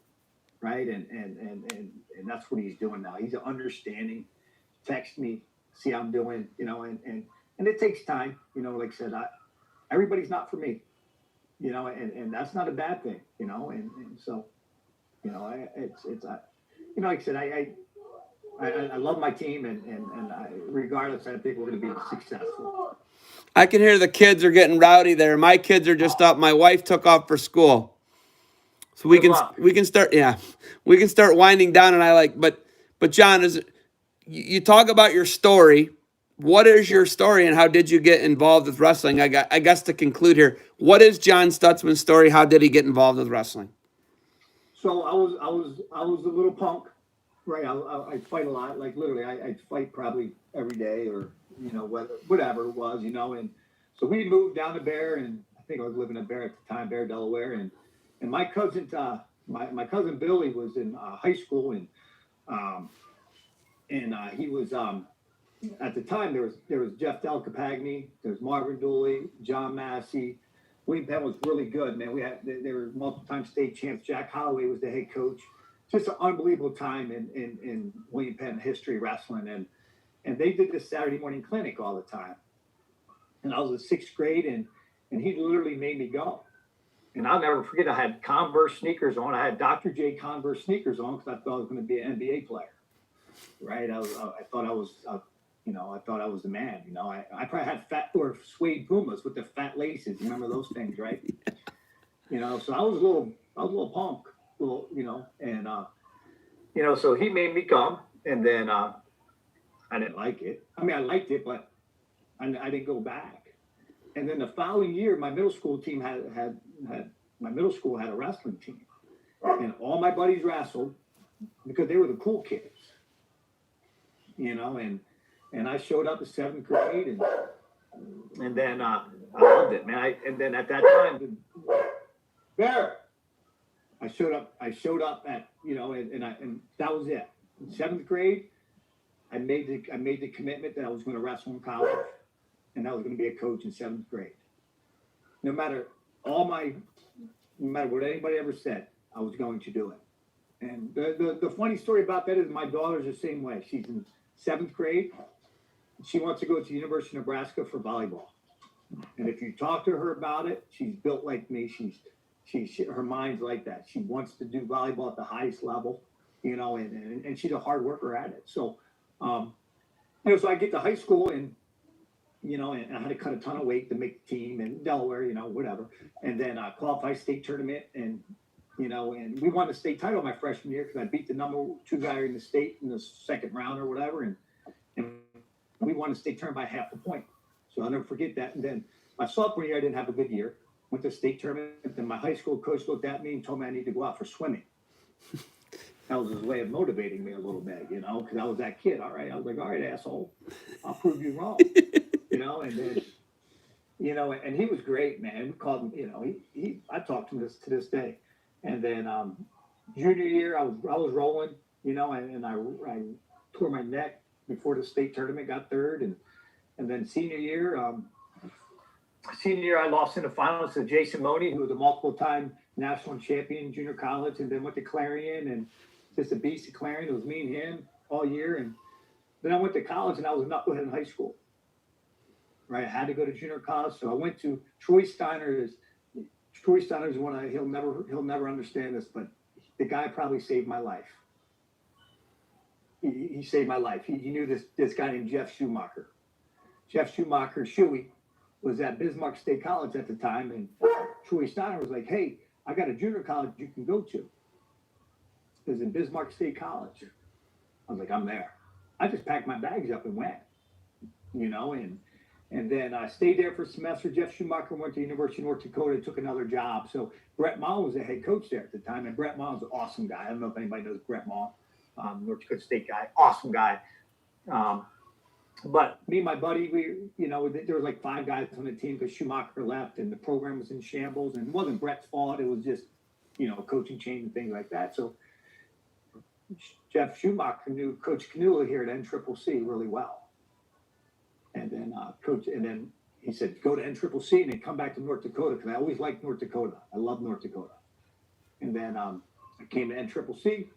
Right. And that's what he's doing now. He's understanding, text me, see how I'm doing, and it takes time, like I said, everybody's not for me, and that's not a bad thing, and so, like I said, I love my team, and regardless, I think we're going to be successful. I can hear the kids are getting rowdy there. My kids are just up. My wife took off for school. So we can start winding down, and but John, you talk about your story. What is your story, and how did you get involved with wrestling? I guess to conclude here, what is John Stutzman's story? How did he get involved with wrestling? So I was a little punk, right? I'd fight a lot, like literally, I'd fight probably every day, or whatever it was, and so we moved down to Bear, and I think I was living in Bear at the time, Bear, Delaware, and my cousin, my cousin Billy was in high school, and he was at the time there was Jeff Del Capagni, there was Marvin Dooley, John Massey. William Penn was really good, man. They were multiple-time state champs. Jack Holloway was the head coach. Just an unbelievable time in William Penn history wrestling, and they did this Saturday morning clinic all the time. And I was in 6th grade, and he literally made me go. And I'll never forget, I had Converse sneakers on. I had Dr. J Converse sneakers on because I thought I was going to be an NBA player, right? I thought I was, I thought I was the man. I probably had fat or suede Pumas with the fat laces. You remember those things, right? So I was a little punk, and so he made me come, and then I didn't like it. I mean, I liked it, but I didn't go back. And then the following year, my middle school team had my middle school had a wrestling team, and all my buddies wrestled because they were the cool kids, and I showed up in seventh grade, and then I loved it, man. And then at that time, Bear, I showed up. I showed up at and that was it. In seventh grade, I made the commitment that I was going to wrestle in college, and I was going to be a coach in seventh grade. No matter what anybody ever said, I was going to do it. And the funny story about that is my daughter's the same way. She's in seventh grade. She wants to go to the University of Nebraska for volleyball. And if you talk to her about it, she's built like me. Her mind's like that. She wants to do volleyball at the highest level, and she's a hard worker at it. So, so I get to high school and I had to cut a ton of weight to make the team in Delaware, whatever. And then I qualified state tournament and we won the state title my freshman year because I beat the number 2 guy in the state in the second round or whatever. And we won the state tournament by half the point. So I'll never forget that. And then my sophomore year, I didn't have a good year. Went to state tournament. Then my high school coach looked at me and told me I need to go out for swimming. That was his way of motivating me a little bit, because I was that kid. All right. I was like, all right, asshole, I'll prove you wrong, and then, and he was great, man. We called him, I talked to him to this day. And then junior year, I was rolling, and I tore my neck before the state tournament, got third. And then senior year, I lost in the finals to Jason Money, who was a multiple-time national champion junior college, and then went to Clarion, and just a beast at Clarion. It was me and him all year. And then I went to college, and I was a knucklehead in high school. Right, I had to go to junior college, so I went to Troy Steiner. Troy Steiner is one he'll never understand this, but the guy probably saved my life. He saved my life. He knew this guy named Jeff Schumacher. Jeff Schumacher, Shuey, was at Bismarck State College at the time, and Troy Steiner was like, hey, I got a junior college you can go to. It was in Bismarck State College. I was like, I'm there. I just packed my bags up and went, and then I stayed there for a semester. Jeff Schumacher went to the University of North Dakota, took another job. So Brett Maul was the head coach there at the time, and Brett Maul was an awesome guy. I don't know if anybody knows Brett Maul, North Dakota State guy, awesome guy. But me and my buddy, there was like 5 guys on the team because Schumacher left and the program was in shambles. And it wasn't Brett's fault. It was just, coaching change and things like that. So Jeff Schumacher knew Coach Canula here at NCCC really well. And then he said, go to NCCC and then come back to North Dakota because I always liked North Dakota. I love North Dakota. And then I came to NCCC,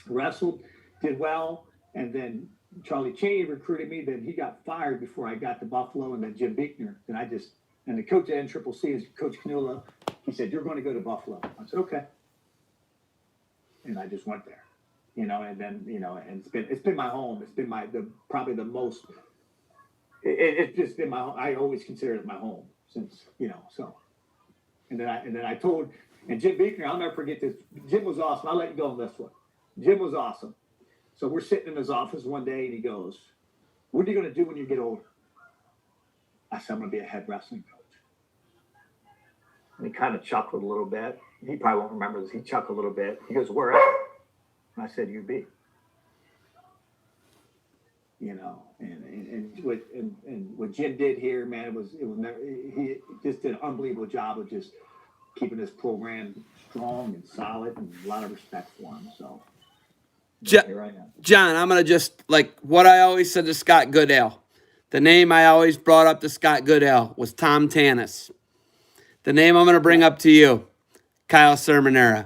wrestled, did well, and then Charlie Cheney recruited me. Then he got fired before I got to Buffalo, and then Jim Bickner. And the coach at NCCC is Coach Canula. He said, you're going to go to Buffalo. I said, okay. And I just went there, and then, and it's been my home. It's been probably the most. It's just been my home. I always considered it my home since, so. And then I told, and Jim Bickner, I'll never forget this. Jim was awesome. I'll let you go on this one. Jim was awesome. So we're sitting in his office one day and he goes, what are you going to do when you get older? I said, I'm going to be a head wrestling coach. And he kind of chuckled a little bit. He probably won't remember this. He chuckled a little bit. He goes, where at? And I said, UB. And what Jim did here, man, it was never, he just did an unbelievable job of just keeping this program strong and solid, and a lot of respect for him. So, John, I'm gonna just like what I always said to Scott Goodale. The name I always brought up to Scott Goodale was Tom Tanis. The name I'm gonna bring up to you, Kyle Sermonera.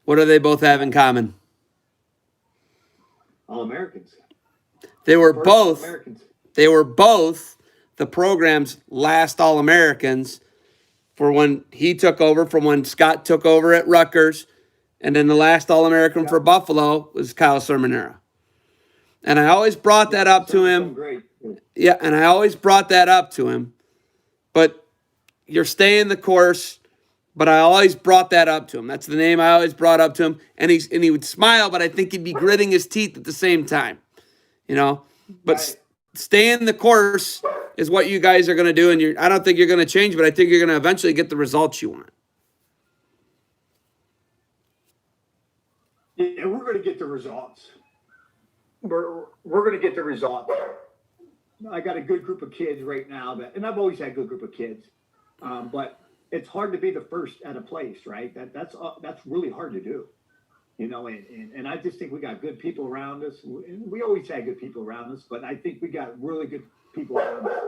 What do they both have in common? All-Americans. They were both the program's last All-Americans for when he took over, from when Scott took over at Rutgers. And then the last All-American for Buffalo was Kyle Sermonera. And I always brought that up to him. Great. Yeah, and I always brought that up to him. But you're staying the course. But I always brought that up to him. That's the name I always brought up to him. And he would smile, but I think he'd be gritting his teeth at the same time. You know? But Right. staying the course is what you guys are going to do. And I don't think you're going to change, but I think you're going to eventually get the results you want. Yeah, we're going to get the results. We're going to get the results. I got a good group of kids right now and I've always had a good group of kids, but it's hard to be the first at a place, right? That's really hard to do, you know. And I just think we got good people around us. We always had good people around us, but I think we got really good people around us.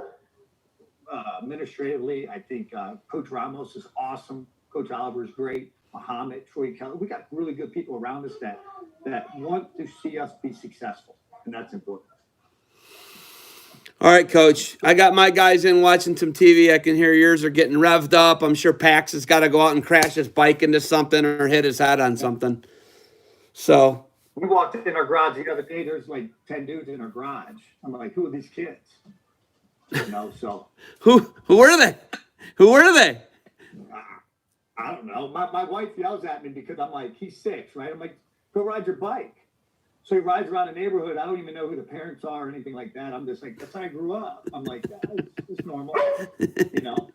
Administratively, I think Coach Ramos is awesome. Coach Oliver is great. Muhammad, Troy Keller. We got really good people around us that want to see us be successful, and that's important. All right, Coach. I got my guys in watching some TV. I can hear yours are getting revved up. I'm sure Pax has got to go out and crash his bike into something or hit his head on something. So we walked in our garage the other day. There's like 10 dudes in our garage. I'm like, who are these kids? You know, so who were they? Who were they? I don't know. My wife yells at me because I'm like, he's 6, right? I'm like, go ride your bike. So he rides around the neighborhood. I don't even know who the parents are or anything like that. I'm just like, that's how I grew up. I'm like, it's normal, you know?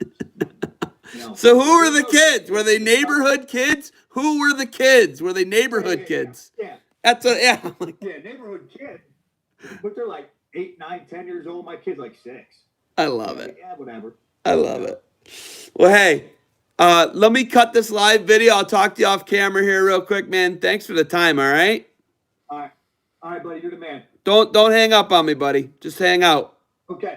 So who were the kids? Were they neighborhood kids? Who were the kids? Were they neighborhood kids? Yeah. That's what, yeah. Yeah, neighborhood kids. But they're like 8, 9, 10 years old. My kid's like 6. I love it. Like, yeah, whatever. I love it. Well, hey, let me cut this live video. I'll talk to you off camera here real quick, man. Thanks for the time, all right? All right, buddy, you're the man. Don't hang up on me, buddy. Just hang out. Okay.